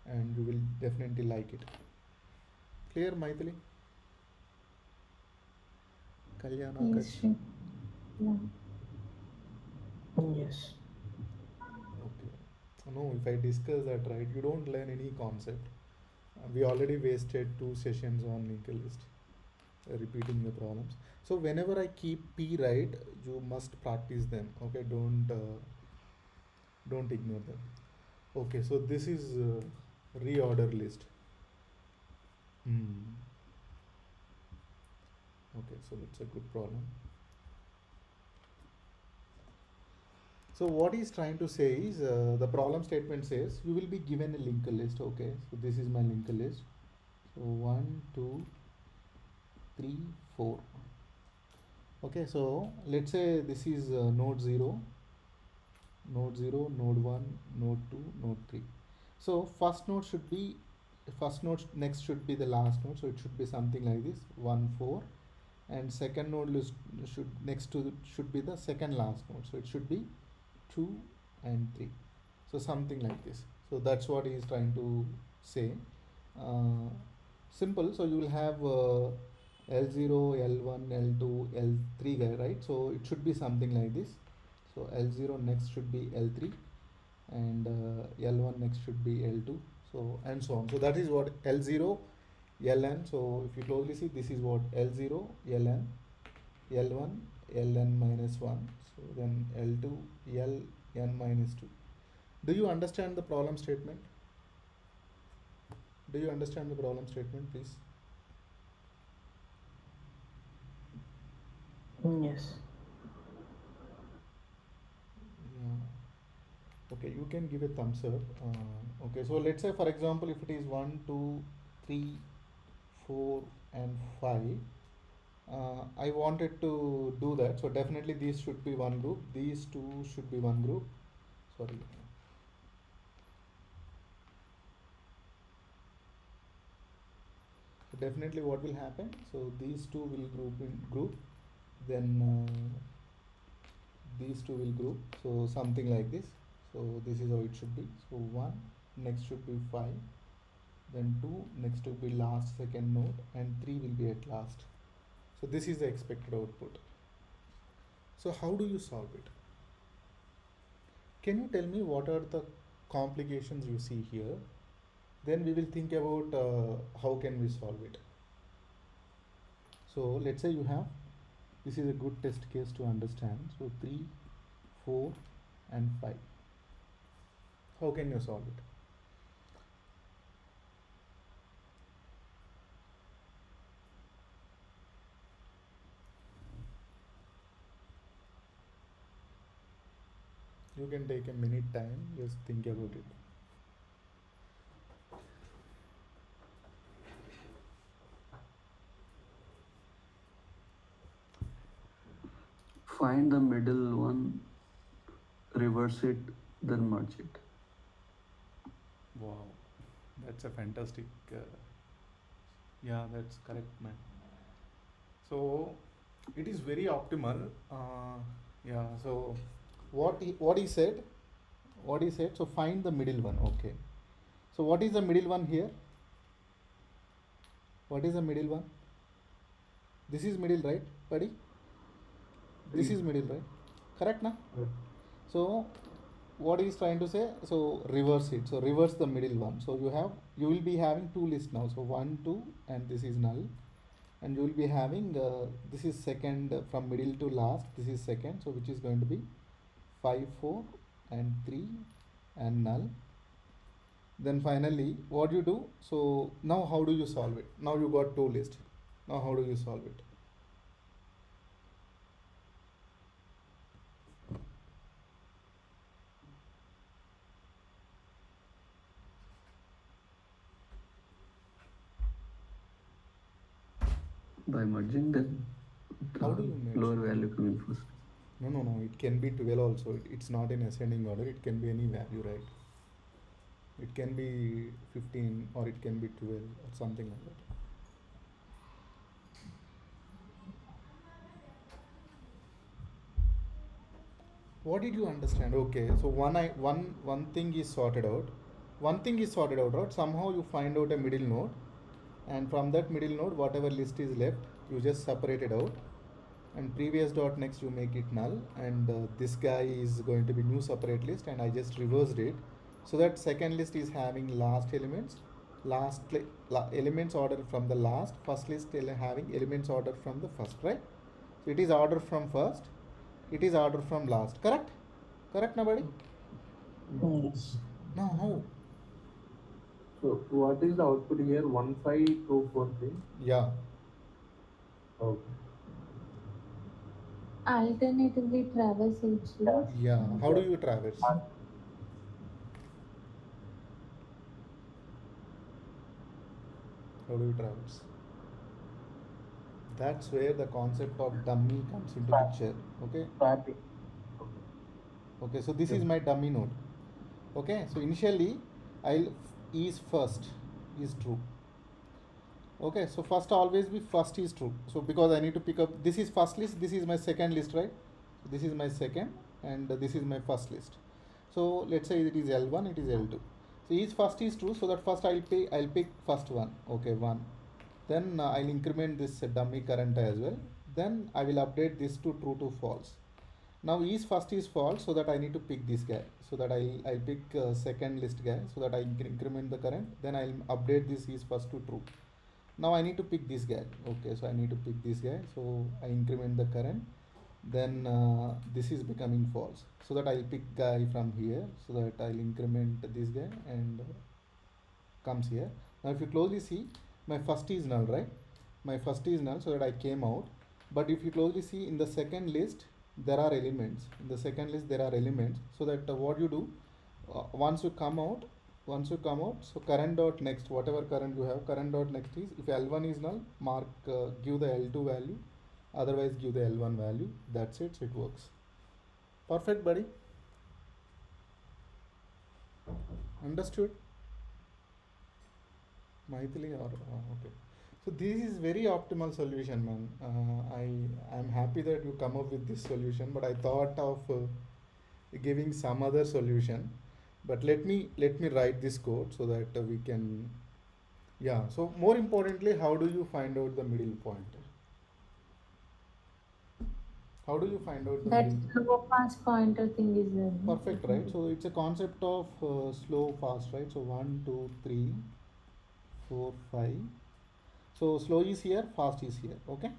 and you will definitely like it. Clear, Maithili? Kalyana, Yes, Shri. Yeah. Yes. okay. No, if I discuss that, right, you don't learn any concept. We already wasted 2 sessions on linked list, repeating the problems. So whenever I keep P right, you must practice them. Okay, don't ignore them. Okay, so this is reorder list. Hmm. Okay, so it's a good problem. So what he's trying to say is the problem statement says you will be given a linked list. Okay, so this is my linked list. So 1, 2, 3, 4. Okay, so let's say this is node 0, node 1, node 2, node 3. So first node next should be the last node, so it should be something like this 1, 4, and second node list should be the second last node, so it should be 2 and 3, so something like this. So that's what he is trying to say. uh, Simple. So you will have L0, L1, L2, L3 guy, right? So it should be something like this. So L0 next should be L3, and L1 next should be L2, so and so on. So that is what L0 Ln. So if you closely see, this is what L0 Ln, L1 Ln minus 1, so then L2 Ln minus 2. Do you understand the problem statement? Do you understand the problem statement, please? Yes. Yeah. Okay, you can give a thumbs up. Okay, so let's say for example, if it is 1, 2, 3, 4, and 5, I wanted to do that. So definitely these should be one group. These two should be one group. Sorry. So definitely what will happen? So these two will group, then these two will group. So something like this. So this is how it should be. So 1 next should be 5, then 2 next will be last second node, and 3 will be at last. So this is the expected output. So how do you solve it? Can you tell me what are the complications you see here? Then we will think about how can we solve it. So let's say you have, this is a good test case to understand. So 3, 4, and 5. How can you solve it? You can take a minute time, just think about it. Find the middle one, reverse it, then merge it. Wow, that's a fantastic. Yeah, that's correct, man. So it is very optimal. Yeah. So what he said? What he said? So find the middle one. Okay. So what is the middle one here? What is the middle one? This is middle, right, buddy? This is middle, right? Correct, na? So what is trying to say? So reverse it. So reverse the middle one. So you will be having two lists now. So 1, 2, and this is null, and you will be having this is second from middle to last. This is second. So which is going to be 5, 4, and 3, and null. Then finally, what you do? So now how do you solve it? Now you got two lists. Now how do you solve it? By merging, then How do the you merge? lower value coming first. No. It can be 12 also. It's not in ascending order. It can be any value, right? It can be 15 or it can be 12 or something like that. What did you understand? Okay, so one thing is sorted out. One thing is sorted out, right? Somehow you find out a middle node, and from that middle node, whatever list is left, you just separate it out. And previous dot next you make it null, and this guy is going to be new separate list, and I just reversed it, so that second list is having last elements, elements order from the last, first list having elements order from the first, right? So it is order from first, it is order from last, correct nobody? Yes. No, how? So what is the output here? 15243. Yeah. Okay. Alternatively, traverse each list. Yeah, how do you traverse? How do you traverse? That's where the concept of dummy comes into picture. Okay. Swapping. Okay, so this is my dummy node. Okay, so initially I'll is first is true. Okay, so first always be first is true. So because I need to pick up, this is first list, this is my second list, right? So this is my second, and this is my first list. So let's say it is L1, it is L2. So is first is true, so that first I'll pick first one. Okay, one. Then I'll increment this dummy current as well. Then I will update this to true to false. Now is first is false, so that I need to pick this guy. So that I'll pick second list guy, so that I increment the current. Then I'll update this is first to true. Now I need to pick this guy. Okay, so I need to pick this guy. So I increment the current. Then this is becoming false. So that I'll pick guy from here. So that I'll increment this guy and comes here. Now if you closely see, my first is null, right? My first is null, so that I came out. But if you closely see in the second list, there are elements. In the second list, there are elements. So that what you do, once you come out, so current dot next, whatever current you have, current dot next is, if L1 is null, mark, give the L2 value, otherwise give the L1 value. That's it, so it works. Perfect, buddy. Understood? Maithili or okay. So this is very optimal solution, man. I'm happy that you come up with this solution, but I thought of giving some other solution. But let me write this code so that we can. Yeah. So more importantly, how do you find out the middle point? How do you find out the That middle? low pass pointer thing is there. no? Perfect, right? So it's a concept of slow fast, right? So 1, 2, 3, 4, 5. So slow is here, fast is here. Okay.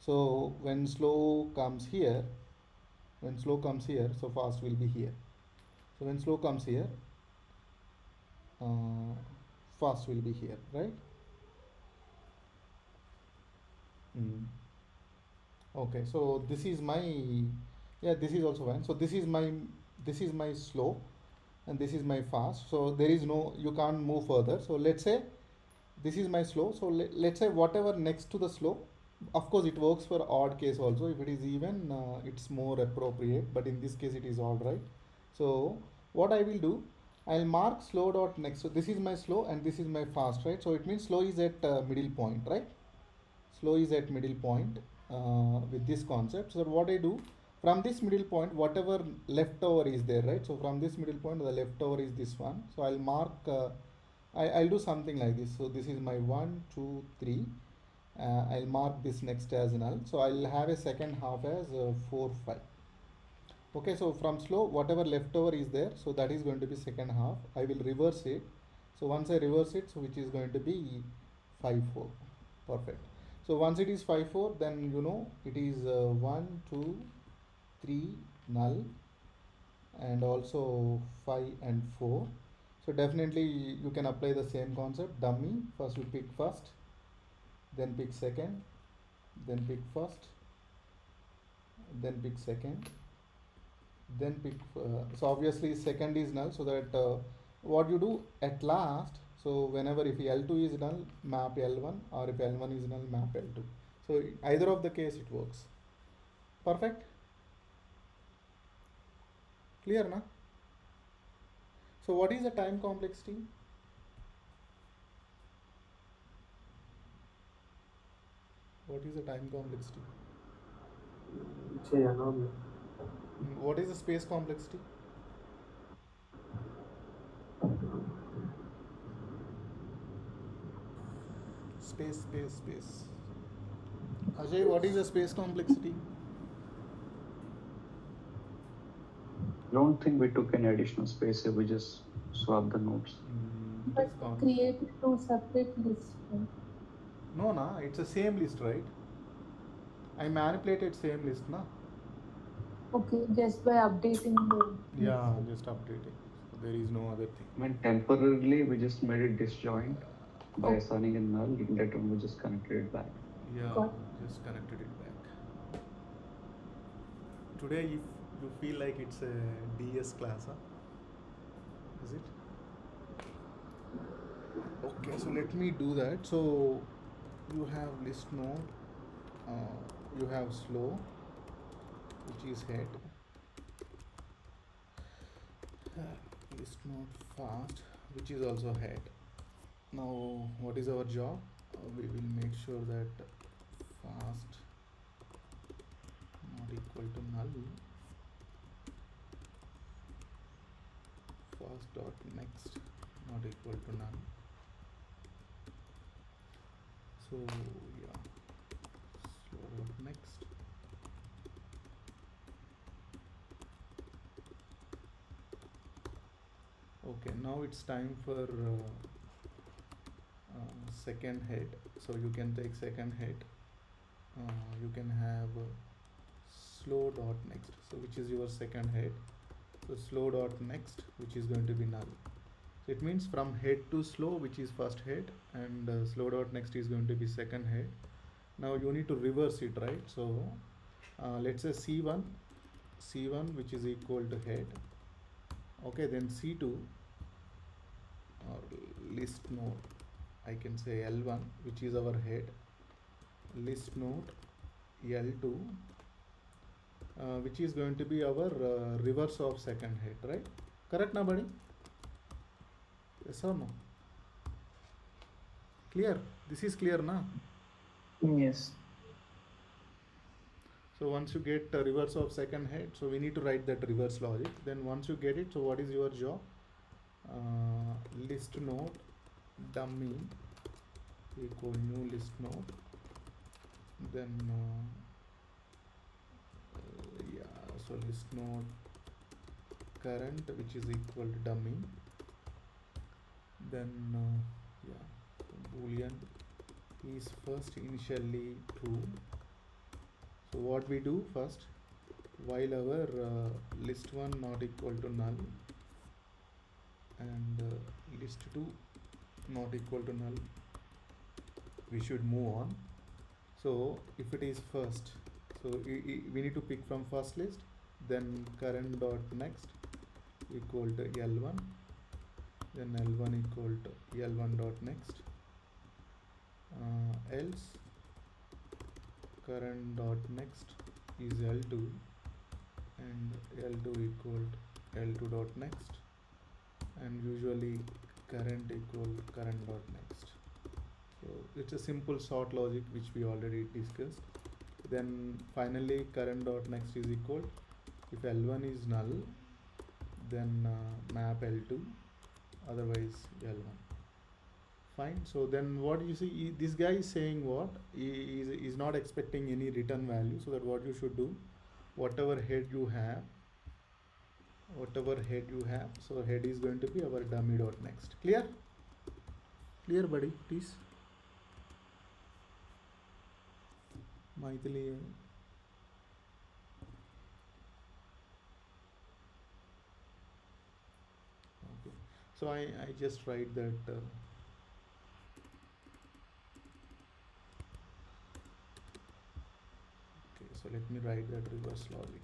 So when slow comes here, so fast will be here. So when slow comes here, uh, fast will be here, right? Okay, so this is my, yeah, this is also fine. So this is my slow, and this is my fast. So there is no, you can't move further. So let's say this is my slow. So let's say whatever next to the slow, of course it works for odd case also. If it is even, it's more appropriate, but in this case it is odd, right? So what I will do, I'll mark slow dot next. So this is my slow and this is my fast, right? So it means slow is at middle point, right? Slow is at middle point with this concept. So what I do, from this middle point, whatever leftover is there, right? So from this middle point, the leftover is this one. So I'll mark, I'll do something like this. So this is my 1, 2, 3. I'll mark this next as null. So I'll have a second half as 4, 5. Okay, so from slow, whatever leftover is there, so that is going to be second half. I will reverse it. So once I reverse it, so which is going to be 5, 4. Perfect. So once it is 5, 4, then you know it is 1, 2, 3 null, and also 5 and 4. So definitely you can apply the same concept. Dummy, first you pick first, then pick second, then pick first, then pick second, then pick, so obviously second is null, so that what you do at last, so whenever if L2 is null, map L1, or if L1 is null, map L2. So either of the case it works. Perfect. Clear na? So what is the time complexity? What is the time complexity? What is the space complexity? Space. Ajay, what is the space complexity? I don't think we took any additional space here. We just swapped the nodes. But created two separate lists. Right? No, na, it's the same list, right? I manipulated same list, na? Okay, just by updating the. Yeah, just updating. So there is no other thing. I mean, temporarily we just made it disjoint by assigning a null. Later on, we just connected it back. Yeah, Got just connected it back. Today, if you feel like it's a DS class, huh? Is it? Okay, so let me do that. So you have list node, you have slow, which is head. List node fast, which is also head. Now, what is our job? We will make sure that fast not equal to null. Fast dot next not equal to null. So yeah, slow dot next. Okay, now it's time for second head. So you can take second head. You can have slow dot next. So which is your second head? So slow dot next, which is going to be null. So it means from head to slow, which is first head, and slow dot next is going to be second head. Now you need to reverse it, right? So let's say C1 which is equal to head. Okay, then C2 or list node, I can say L1 which is our head, list node L2 which is going to be our reverse of second head, right? Correct na buddy? Yes or no? Clear? This is clear na? Yes. So once you get reverse of second head, so we need to write that reverse logic. Then once you get it, so what is your job? List node dummy equal new list node. Then yeah, so list node current which is equal to dummy. Then yeah, boolean is first initially true. So what we do first, while our list1 not equal to null and list2 not equal to null, we should move on. So if it is first, so we need to pick from first list, then current dot next equal to L1, then L1 equal to L1 dot next, else current dot next is L2 and L2 equal to L2 dot next, and usually current equal current dot next. So it's a simple sort logic which we already discussed. Then finally current dot next is equal, if L1 is null, then map L2, otherwise L1. Fine. So then what you see, this guy is saying what? He is not expecting any return value. So that what you should do, whatever head you have, so head is going to be our dummy dot next. Clear? Clear, buddy, please. Maithili. Okay. So I just write that okay, so let me write that reverse logic.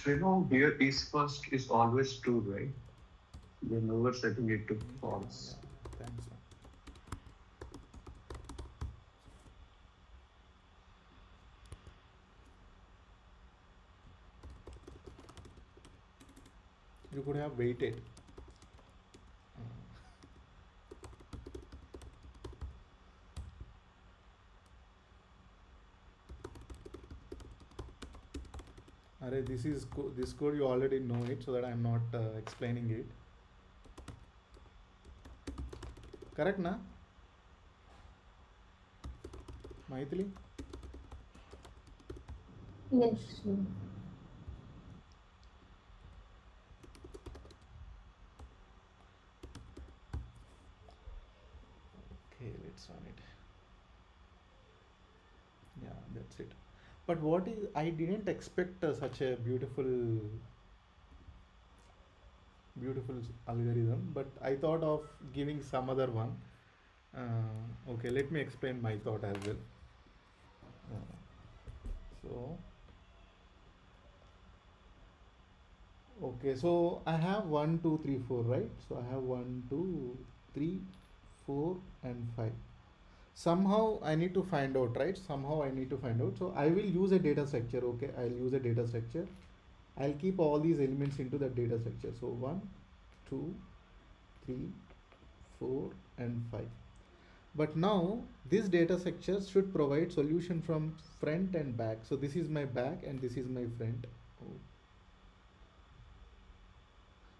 Here is first is always true, right? We're never setting it to false. Yeah, thanks. Man. You could have waited. Array, this code you already know it, so that I'm not explaining it. Correct, na? Maithili? Yes, sure. Okay, let's run it. Yeah, that's it. But what is, I didn't expect such a beautiful algorithm, but I thought of giving some other one. Okay, let me explain my thought as well. So, okay, so I have 1, 2, 3, 4, right? So I have 1, 2, 3, 4, and 5. Somehow I need to find out, right? Somehow I need to find out. So I will use a data structure, okay? I'll use a data structure. I'll keep all these elements into the data structure. So 1, 2, 3, 4, and 5. But now this data structure should provide solution from front and back. So this is my back and this is my front. Oh.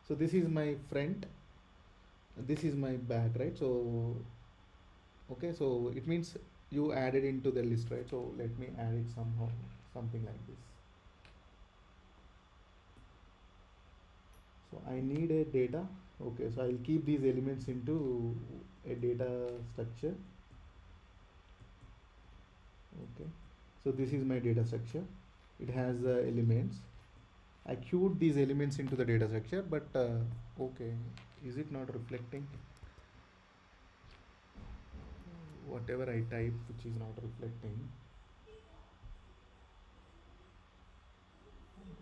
So this is my front, this is my back, right? So okay, so it means you added into the list, right? So let me add it somehow, something like this. So I need a data. Okay, so I'll keep these elements into a data structure. Okay, so this is my data structure. It has elements. I queued these elements into the data structure, but okay, is it not reflecting? Whatever I type, which is not reflecting.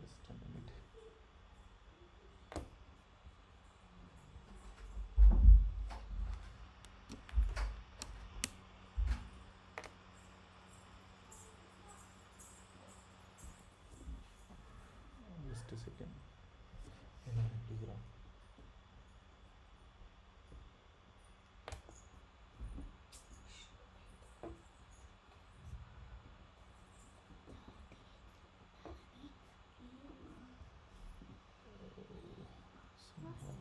Just a minute. Just a second. Please run. Somehow.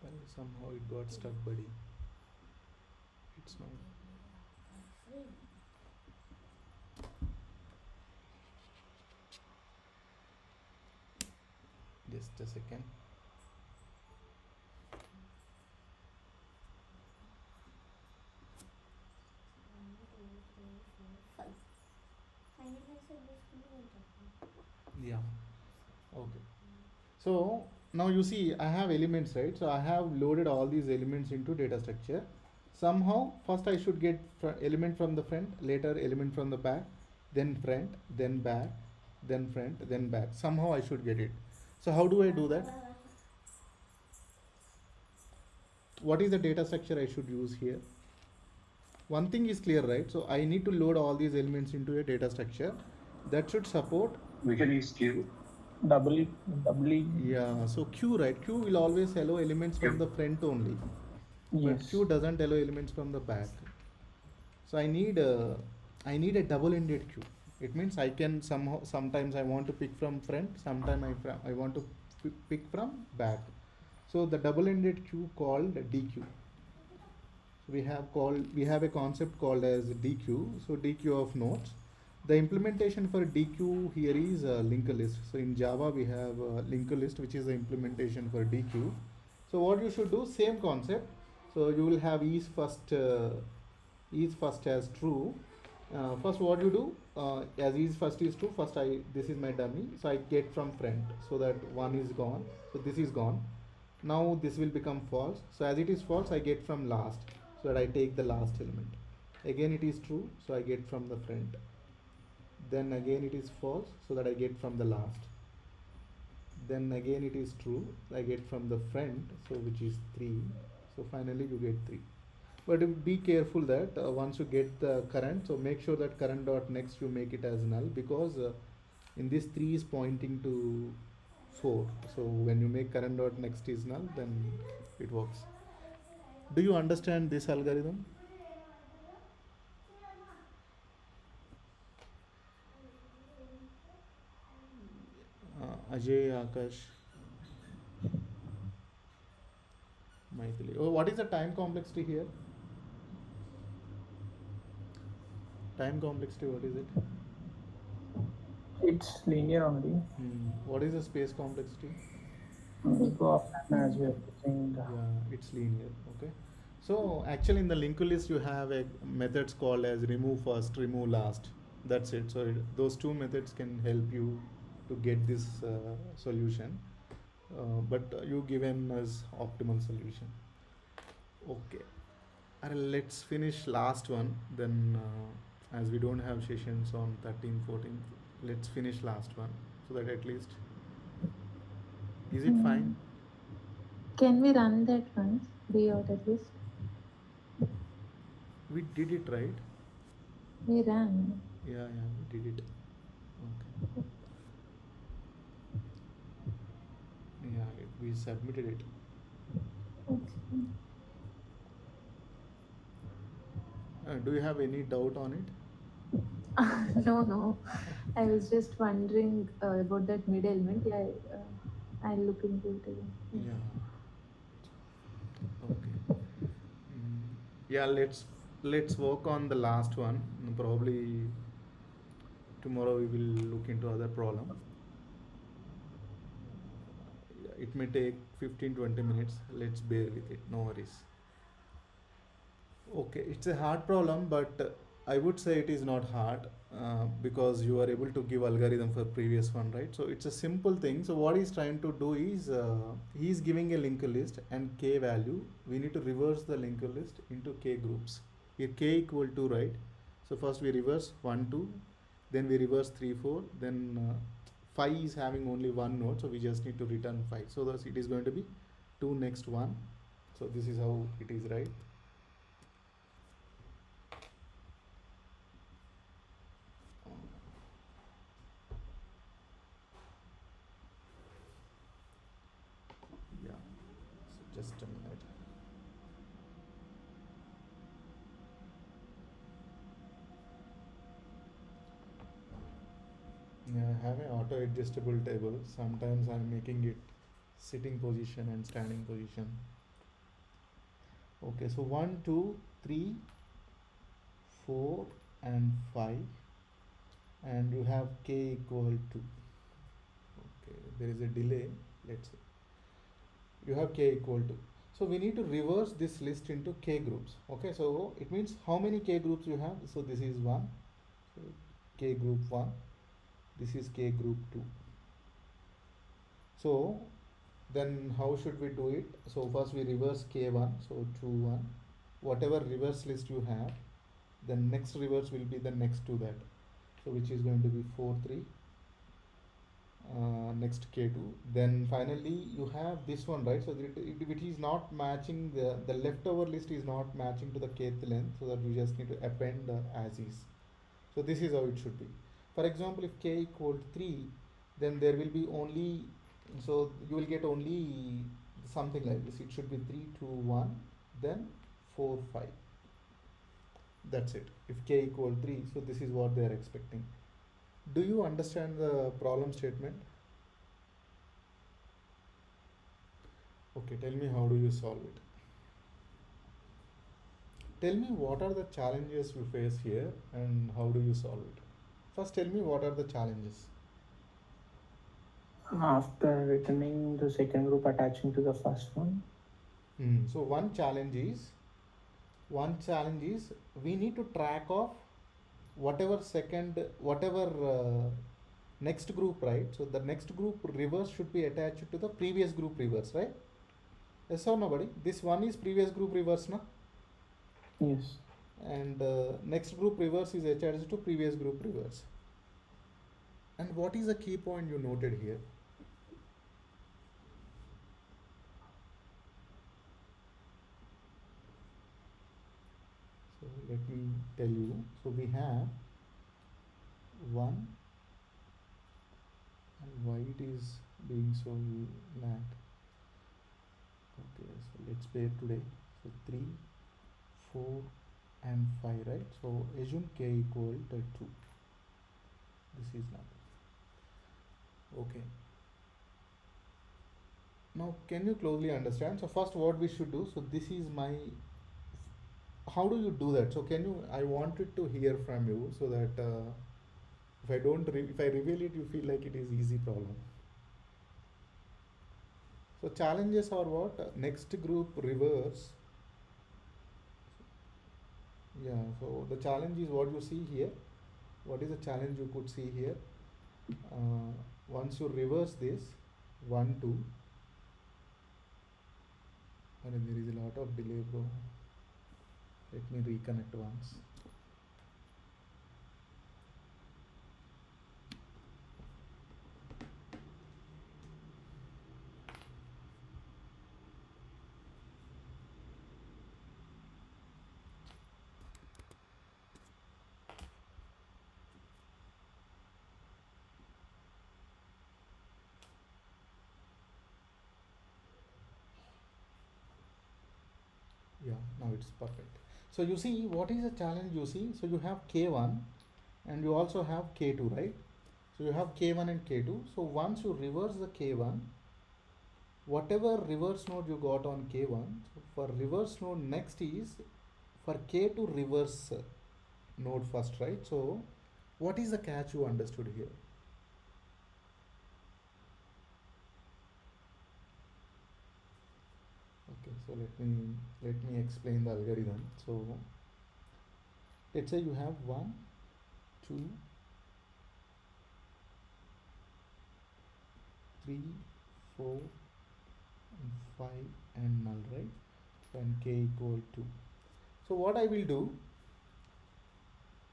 Well, somehow it got stuck, buddy. It's not. Just a second. Yeah. Okay. So now you see I have elements, right? So I have loaded all these elements into data structure. Somehow first I should get element from the front, later element from the back, then front, then back, then front, then back. Somehow I should get it. So how do I do that? What is the data structure I should use here? One thing is clear, right? So I need to load all these elements into a data structure that should support. We can use Q. Doubly. Yeah, so Q, right? Q will always allow elements from the front only, but Yes. Q doesn't allow elements from the back. So I need a double-ended queue. It means I can sometimes I want to pick from front, sometimes I want to pick from back. So the double-ended queue called DQ. We have a concept called as DQ. So DQ of nodes. The implementation for DQ here is linked list. So in Java we have linked list, which is the implementation for DQ. So what you should do, same concept. So you will have is first as true. First what you do, as is first is true, first this is my dummy, so I get from front, so that one is gone, so this is gone. Now this will become false. So as it is false, I get from last. So that I take the last element. Again it is true, so I get from the front. Then again it is false, so that I get from the last. Then again it is true, I get from the front, so which is 3. So finally you get 3. But be careful that once you get the current, so make sure that current dot next you make it as null, because in this 3 is pointing to 4. So when you make current dot next is null, then it works. Do you understand this algorithm? Ajay, Akash, Maithili. Oh, what is the time complexity here? Time complexity, what is it? It's linear only. What is the space complexity? We go up as we are pushing the Yeah, it's linear. Okay. So actually in the linked list you have a methods called as remove first, remove last. That's it. So those two methods can help you to get this solution. But you given as optimal solution. Okay. Let's finish last one. Then as we don't have sessions on 13, 14, let's finish last one so that at least. Is it fine? Can we run that once? Reorder list. We did it right. We ran. Yeah, we did it. Okay. Yeah, we submitted it. Okay. Do you have any doubt on it? No. I was just wondering about that mid element. Yeah, I'll look into it again. Yeah. Okay. Yeah, let's work on the last one. Probably tomorrow we will look into other problem. It may take 15-20 minutes. Let's bear with it. No worries. Okay, it's a hard problem, but I would say it is not hard because you are able to give algorithm for previous one, right? So it's a simple thing. So what he's trying to do is he's giving a linked list and k value. We need to reverse the linked list into k groups. Here k equal to, right? So first we reverse 1, 2, then we reverse 3, 4, then 5 is having only one node, so we just need to return 5. So thus it is going to be 2 next 1. So this is how it is, right? Yeah, so just a minute. Yeah, I have an auto adjustable table. Sometimes I'm making it sitting position and standing position. Okay, so 1, 2, 3, 4 and 5, and you have k equal to, okay, there is a delay, let's say you have k equal to, so we need to reverse this list into k groups. Okay, so it means how many k groups you have. So this is 1, so k group 1, this is k group 2. So then how should we do it? So first we reverse k1, so 2, 1, whatever reverse list you have, then next reverse will be the next to that, so which is going to be 4, 3, next k2, then finally you have this one, right? So it is not matching, the leftover list is not matching to the kth length, so that you just need to append the as is. So this is how it should be. For example, if k equal 3, then there will be only, so you will get only something like this. It should be 3, 2, 1, then 4, 5. That's it. If k equal 3, so this is what they are expecting. Do you understand the problem statement? Okay, tell me how do you solve it? Tell me what are the challenges you face here and how do you solve it? First tell me what are the challenges. after returning the second group attaching to the first one. So one challenge is we need to track of whatever next group, right? So the next group reverse should be attached to the previous group reverse, right? Yes or no, buddy? This one is previous group reverse, na? Yes. And next group reverse is attached to previous group reverse. And what is the key point you noted here? So let me tell you. So we have 1, and why it is being so lagged. Okay, so let's pair today. So 3, 4 and 5, right? So assume k equal to 2. This is number. Okay. Now can you closely understand? So first what we should do, so this is my, how do you do that? So can you, I wanted to hear from you so that if I don't, if I reveal it, you feel like it is easy problem. So challenges are what? Next group reverse. Yeah, so the challenge is what you see here. What is the challenge you could see here? Once you reverse this, 1, 2, and there is a lot of delay, bro. Let me reconnect once. Yeah, now it's perfect. So you see, what is the challenge you see? So you have K1 and you also have K2, right? So you have K1 and K2. So once you reverse the K1, whatever reverse node you got on K1, so for reverse node next is for K2 reverse node first, right? So what is the catch you understood here? Okay, so let me explain the algorithm. So let's say you have 1, 2, 3, 4, and 5 and null, right? So and k equal to. So what I will do,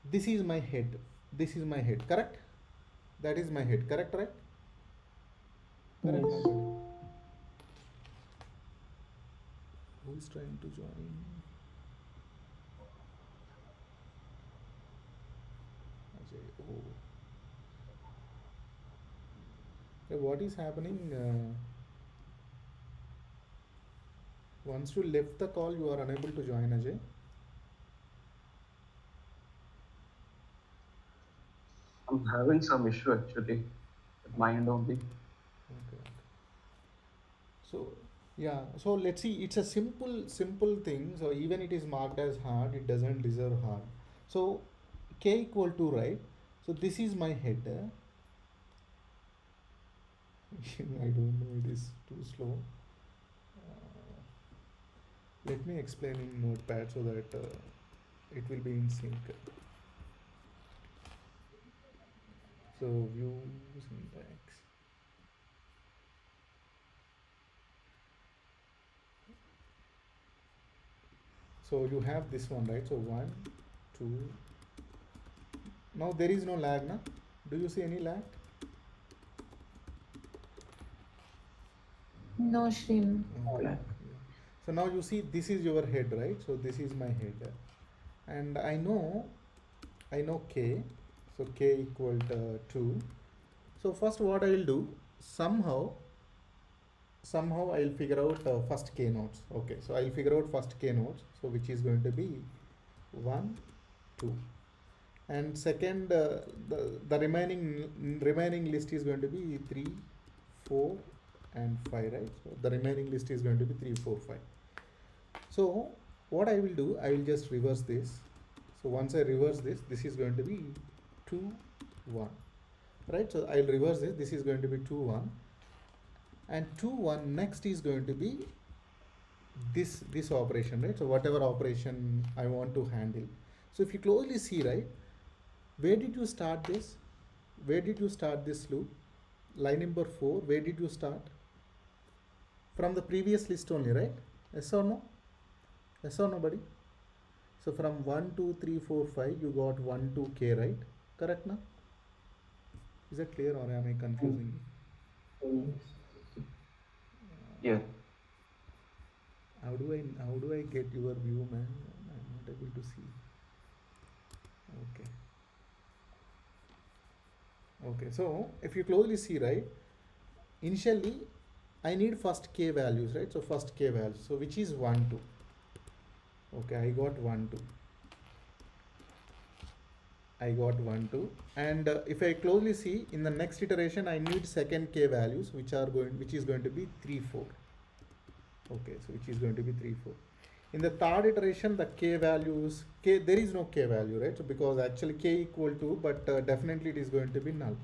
this is my head. This is my head, correct? That is my head, correct, right? Correct, Yes. nobody. Who is trying to join? Ajay. Oh. So what is happening? Once you left the call, you are unable to join, Ajay. I'm having some issue actually with my end only. Okay. So yeah, so let's see. It's a simple thing. So even it is marked as hard, it doesn't deserve hard. So k equal to, right? So this is my header. I don't know. It is too slow. Let me explain in Notepad so that it will be in sync. So view syntax. So you have this one, right? So 1, 2. Now there is no lag, na? Do you see any lag? No, Shrim. Okay. Lag. Yeah. So now you see this is your head, right? So this is my head, and I know k. So k equal to 2. So first what I will do, somehow I'll figure out first k nodes. Okay, so I'll figure out first k nodes. So which is going to be 1, 2, and second the remaining list is going to be 3, 4, and 5, right? So the remaining list is going to be 3, 4, 5. So what I will do, I will just reverse this. So once I reverse this, this is going to be 2, 1, right? So I'll reverse this. This is going to be 2, 1, and 2, 1 next is going to be this operation, right? So whatever operation I want to handle. So if you closely see, right, where did you start this? Where did you start this loop? Line number 4. Where did you start? From the previous list only, right? Yes or no? Yes or nobody? So from 1, 2, 3, 4, 5, you got 1, 2, k, right? Correct, na? Is that clear or am I confusing you? Yeah. How do I get your view, man? I'm not able to see. Okay. Okay, so if you closely see, right, initially I need first k values, right? So first k values, so which is 1, 2. Okay, I got 1, 2. I got 1, 2. And if I closely see, in the next iteration, I need second k values, which is going to be 3, 4. Okay, so which is going to be 3, 4. In the third iteration, the k values, there is no k value, right? So because actually k equal to, but definitely it is going to be null.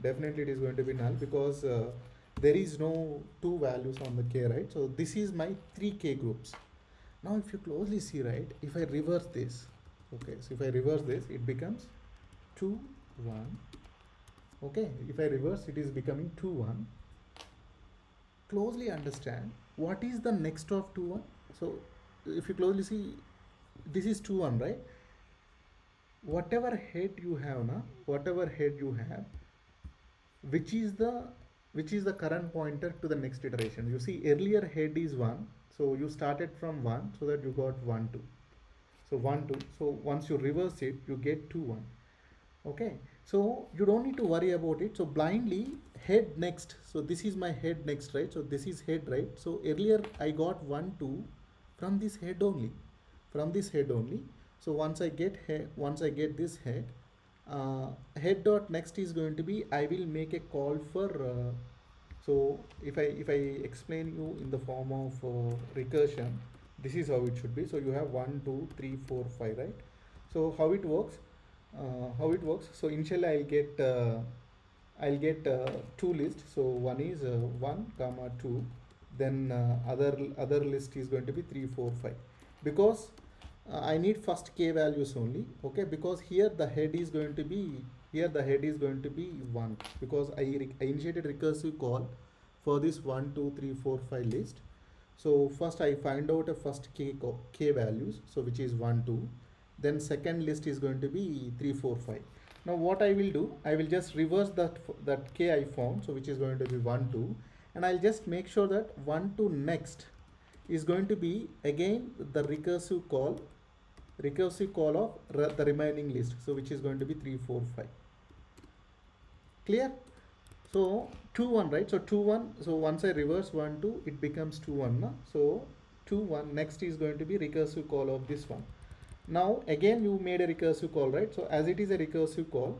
Definitely it is going to be null because there is no two values on the k, right? So this is my 3k groups. Now if you closely see, right, if I reverse this, okay, so if I reverse this, it becomes 2, 1. Okay, if I reverse, it is becoming 2, 1. Closely understand what is the next of 2, 1. So if you closely see, this is 2, 1, right? Whatever head you have now, whatever head you have, which is the current pointer to the next iteration. You see earlier head is 1, so you started from 1, so that you got 1, 2. So 1, 2. So once you reverse it, you get 2, 1. Okay, so you don't need to worry about it. So blindly head next, so this is my head next, right? So this is head, right? So earlier I got 1, 2 from this head only, so once I get this head, head dot next is going to be, I will make a call for so if I explain you in the form of recursion, this is how it should be. So you have 1, 2, 3, 4, 5, right? So how it works, so initially I'll get two lists. So one is 1 comma 2, then other list is going to be 3, 4, 5, because I need first k values only. Okay, because here the head is going to be 1, because I initiated recursive call for this 1, 2, 3, 4, 5 list. So first I find out a first k values, so which is 1, 2. Then second list is going to be 3, 4, 5. Now what I will do, I will just reverse that k I found, so which is going to be 1, 2, and I'll just make sure that 1 to next is going to be again the recursive call of the remaining list, so which is going to be 3, 4, 5. Clear? So 2, 1, right? So 2, 1, so once I reverse 1, 2, it becomes 2, 1, na? So 2, 1 next is going to be recursive call of this one. Now again you made a recursive call, right? So as it is a recursive call,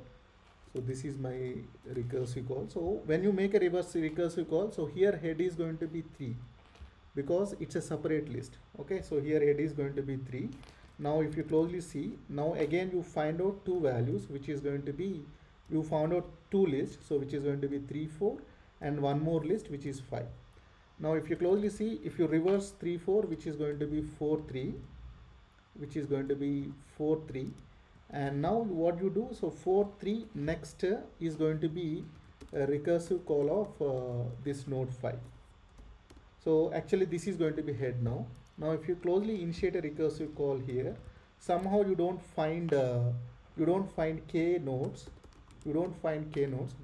so this is my recursive call. So when you make a reverse recursive call, so here head is going to be 3, because it's a separate list. Okay, so here head is going to be 3. Now if you closely see, now again you find out two values, which is going to be, you found out two lists, so which is going to be 3, 4, and one more list which is 5. Now if you closely see, if you reverse 3, 4, which is going to be 4, 3, and now what you do, so 4, 3 next is going to be a recursive call of this node 5. So actually this is going to be head now. Now if you closely initiate a recursive call here, somehow you don't find k nodes,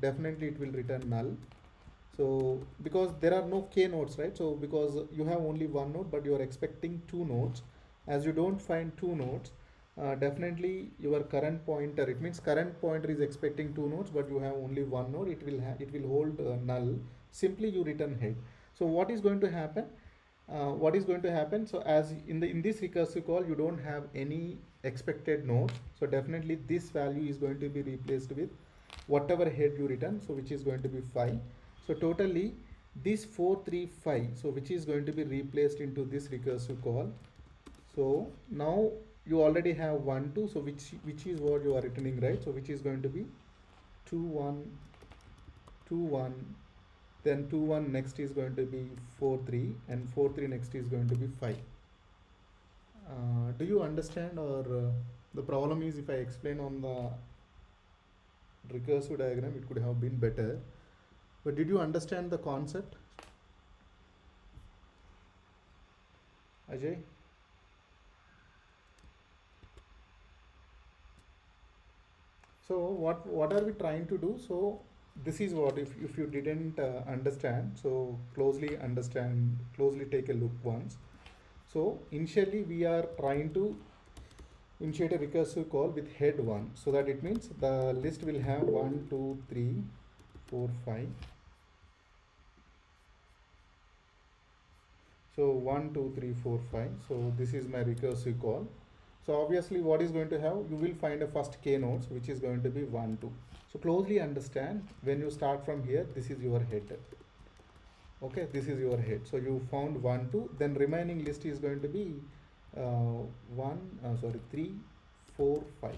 definitely it will return null. So because there are no k nodes, right? So because you have only one node, but you are expecting two nodes, as you don't find two nodes, definitely your current pointer, it means current pointer is expecting two nodes, but you have only one node, it will hold null. Simply you return head. So what is going to happen? So as in this recursive call, you don't have any expected nodes, so definitely this value is going to be replaced with whatever head you return, so which is going to be 5. So totally this 4, 3, 5, so which is going to be replaced into this recursive call. So now you already have 1, 2, so which is what you are returning, right? So which is going to be 2, 1, 2, 1, then 2, 1 next is going to be 4, 3, and 4, 3 next is going to be 5. Do you understand, or the problem is, if I explain on the recursive diagram, it could have been better, but did you understand the concept? Ajay? So what are we trying to do? So this is what, if you didn't understand, so closely take a look once. So initially we are trying to initiate a recursive call with head 1, so that it means the list will have 1 2 3 4 5. So 1 2 3 4 5. So this is my recursive call. So obviously what is going to have, you will find a first k nodes which is going to be 1 2. So closely understand, when you start from here, this is your head. Okay, this is your head. So you found 1 2, then remaining list is going to be 3 4 5.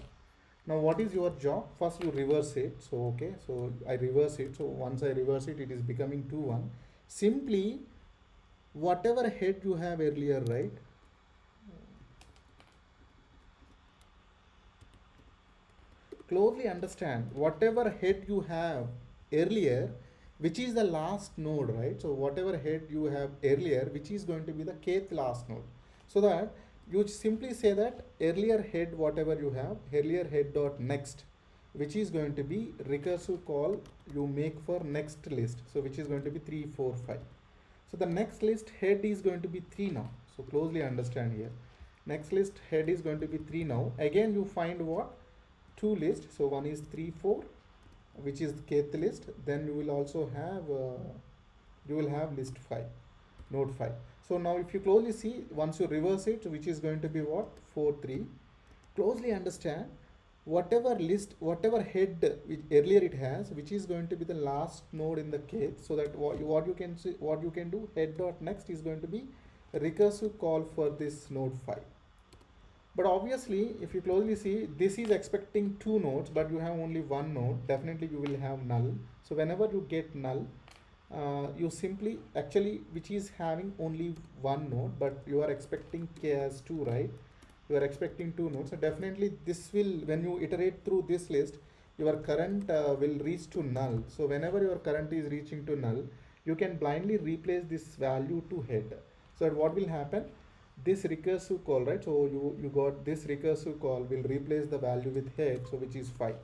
Now what is your job? First you reverse it. So okay, so I reverse it. So once I reverse it, it is becoming 2 1. Simply whatever head you have earlier, right? Closely understand, whatever head you have earlier, which is the last node, right? So whatever head you have earlier, which is going to be the kth last node, so that you simply say that earlier head, whatever you have earlier head dot next, which is going to be recursive call you make for next list, so which is going to be 3 4 5. So the next list head is going to be 3 now. So closely understand here, next list head is going to be 3 now. Again you find what, two lists. So one is 3 4, which is the kth list. Then you will also have list 5, node 5. So now if you closely see, once you reverse it, which is going to be what, 4 3. Closely understand, whatever list, whatever head which earlier it has, which is going to be the last node in the kth, so that what you can see, what you can do, head dot next is going to be a recursive call for this node 5. But obviously, if you closely see, this is expecting two nodes, but you have only one node. Definitely, you will have null. So whenever you get null, you simply actually, which is having only one node, but you are expecting k as two, right? You are expecting two nodes. So definitely, this will, when you iterate through this list, your current will reach to null. So whenever your current is reaching to null, you can blindly replace this value to head. So what will happen? This recursive call, right? So you got this recursive call will replace the value with head, so which is 5.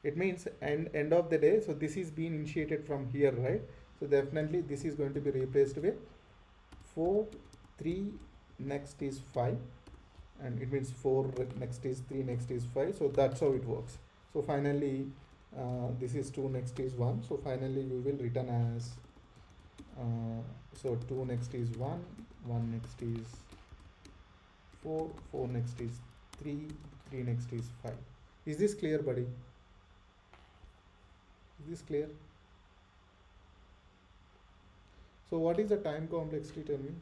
It means end of the day, so this is being initiated from here, right? So definitely this is going to be replaced with 4 3 next is 5, and it means 4 next is 3 next is 5. So that's how it works. So finally this is 2 next is 1. So finally you will return as so 2 next is 1, 1 next is 4, 4 next is 3, 3 next is 5. Is this clear, buddy? Is this clear? So what is the time complexity, tell me?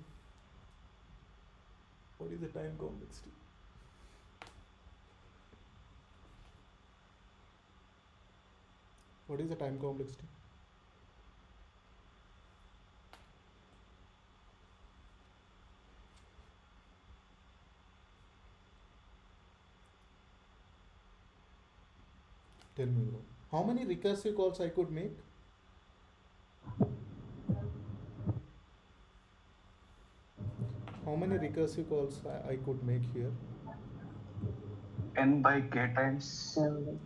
What is the time complexity? What is the time complexity? Tell me, bro. How many recursive calls I could make? How many recursive calls I could make here? N by k times.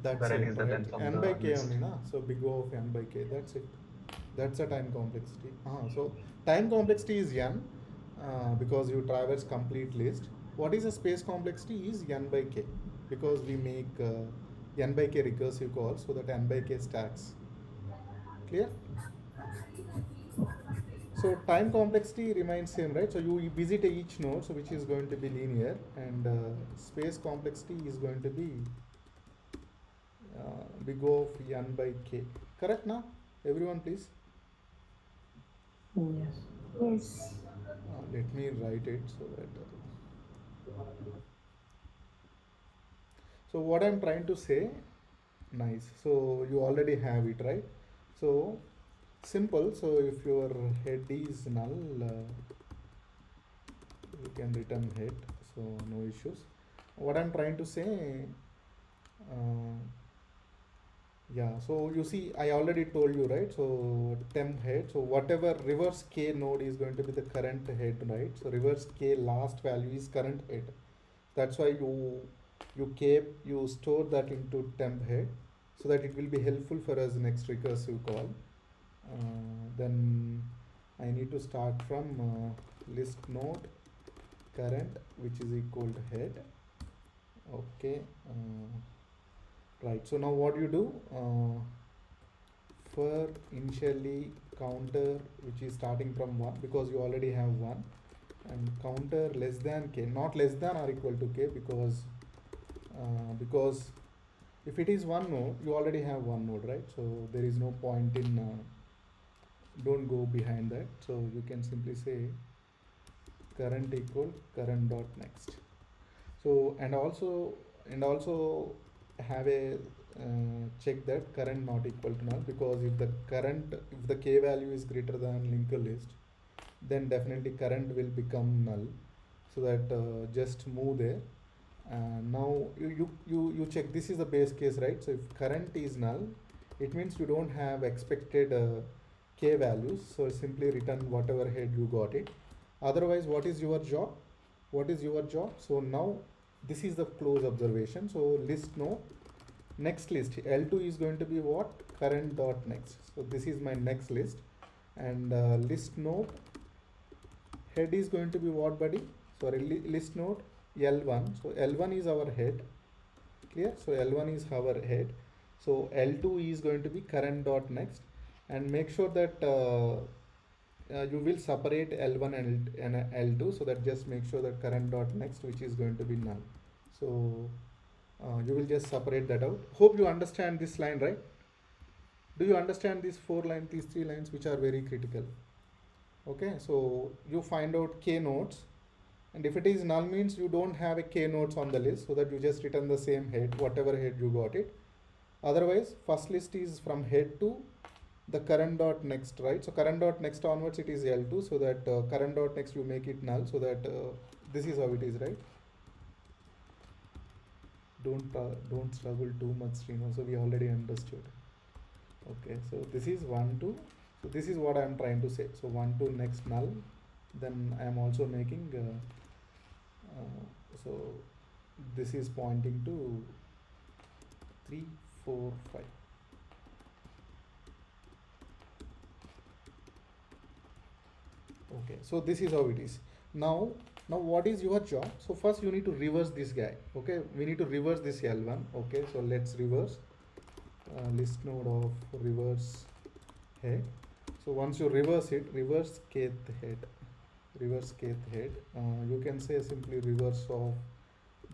That's Where n it, is the right? length of N the by k list. only, na? So big O of n by k. That's it. That's the time complexity. So time complexity is n because you traverse complete list. What is the space complexity is n by k, because we make n by k recursive calls, so that n by k stacks. Clear? So time complexity remains same, right? So you visit each node, so which is going to be linear, and space complexity is going to be big O of n by k. Correct now? Everyone, please. Yes. Yes. Let me write it so that. So what I'm trying to say, nice. So you already have it, right? So simple. So if your head is null, you can return head. So no issues. What I'm trying to say, uh, Yeah, so you see, I already told you, right? So temp head, so whatever reverse k node is going to be the current head, right? So reverse k last value is current head. That's why you store that into temp head, so that it will be helpful for us next recursive call. Then I need to start from list node current, which is equal to head. Okay. Right. So now what you do? For initially counter, which is starting from 1, because you already have 1, and counter less than k, not less than or equal to k, because if it is one node, you already have one node, right? So there is no point in don't go behind that. So you can simply say current equal current dot next. So and also have a check that current not equal to null, because if the k value is greater than linked list, then definitely current will become null. So that just move there. Now you check, this is the base case, right? So if current is null, it means you don't have expected k values, so simply return whatever head you got it. Otherwise, what is your job? So now this is the close observation. So list node next list L2 is going to be what? Current dot next. So this is my next list, and list node head is going to be what, buddy? Sorry, list node L1. So L1 is our head. Clear? So L1 is our head. So L2 is going to be current dot next, and make sure that you will separate L1 and L2, so that just make sure that current dot next, which is going to be null. So you will just separate that out. Hope you understand this line, right? Do you understand these these 3 lines, which are very critical? Okay, so you find out k nodes, and if it is null means you don't have a k nodes on the list, so that you just return the same head, whatever head you got it. Otherwise, first list is from head to the current dot next, right? So current dot next onwards it is L2, so that current dot next you make it null, so that this is how it is, right? Don't struggle too much, Srino. So we already understood. Okay, so this is 1 2. So this is what I am trying to say. So 1 2 next null. Then I am also making so this is pointing to 3 4 5. Okay, so this is how it is. Now what is your job? So first you need to reverse this guy. Okay, we need to reverse this L1. Okay, so let's reverse list node of reverse head. So once you reverse it, reverse kth head, you can say simply reverse of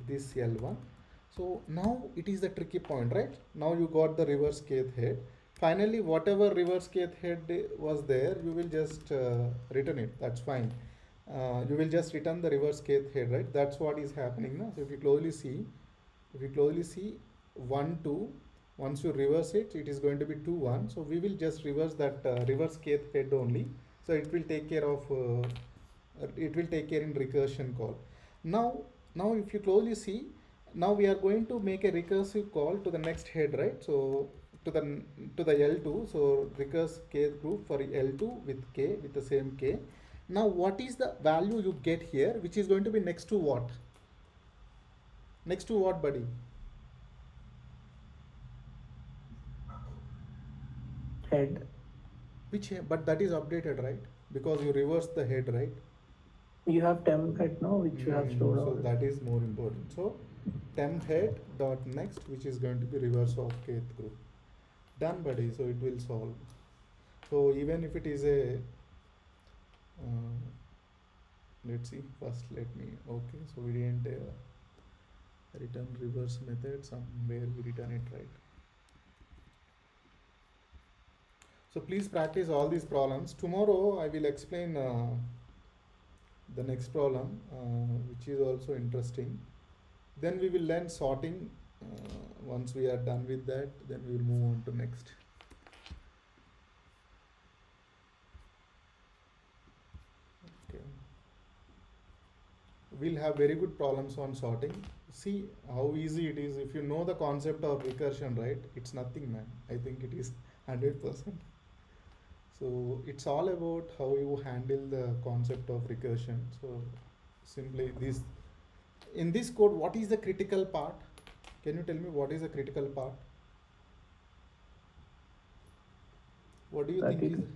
this L1. So now it is the tricky point, right? Now you got the reverse kth head. Finally, whatever reverse kth head was there, you will just return it. That's fine. You will just return the reverse kth head, right? That's what is happening now. So if you closely see 1 2, once you reverse it, it is going to be 2 1. So we will just reverse that reverse kth head only. So it will take care in recursion call. Now if you closely see, now we are going to make a recursive call to the next head, right? So to the L2, so recurse kth group for L2 with k, with the same k. Now what is the value you get here, which is going to be next to what? Next to what, buddy? Head. Which head? But that is updated, right? Because you reverse the head, right? You have temp head now, which you have stored So already. that is more important. So temp head dot next, which is going to be reverse of kth group. Done, buddy. So it will solve. So even if it is a let's see, first let me, okay, so we didn't return reverse method, somewhere we return it, right? So please practice all these problems. Tomorrow I will explain the next problem, which is also interesting. Then we will learn sorting. Once we are done with that, then we will move on to next. Okay. we'll have very good problems on sorting. See how easy it is if you know the concept of recursion, right? It's nothing, man. I think it is 100%. So it's all about how you handle the concept of recursion. So simply this, in this code, what is the critical part? Can you tell me what is the critical part? What do you think is 32.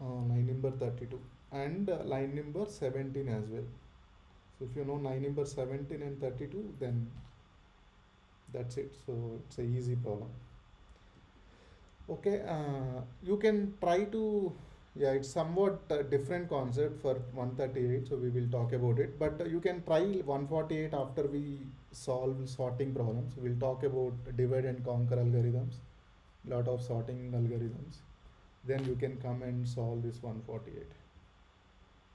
line number 32 and line number 17 as well? So if you know line number 17 and 32, then that's it. So it's a easy problem. Okay, you can try to, yeah, it's somewhat different concept for 138, so we will talk about it. But you can try 148 after we solve sorting problems. We'll talk about divide and conquer algorithms, lot of sorting algorithms. Then you can come and solve this 148.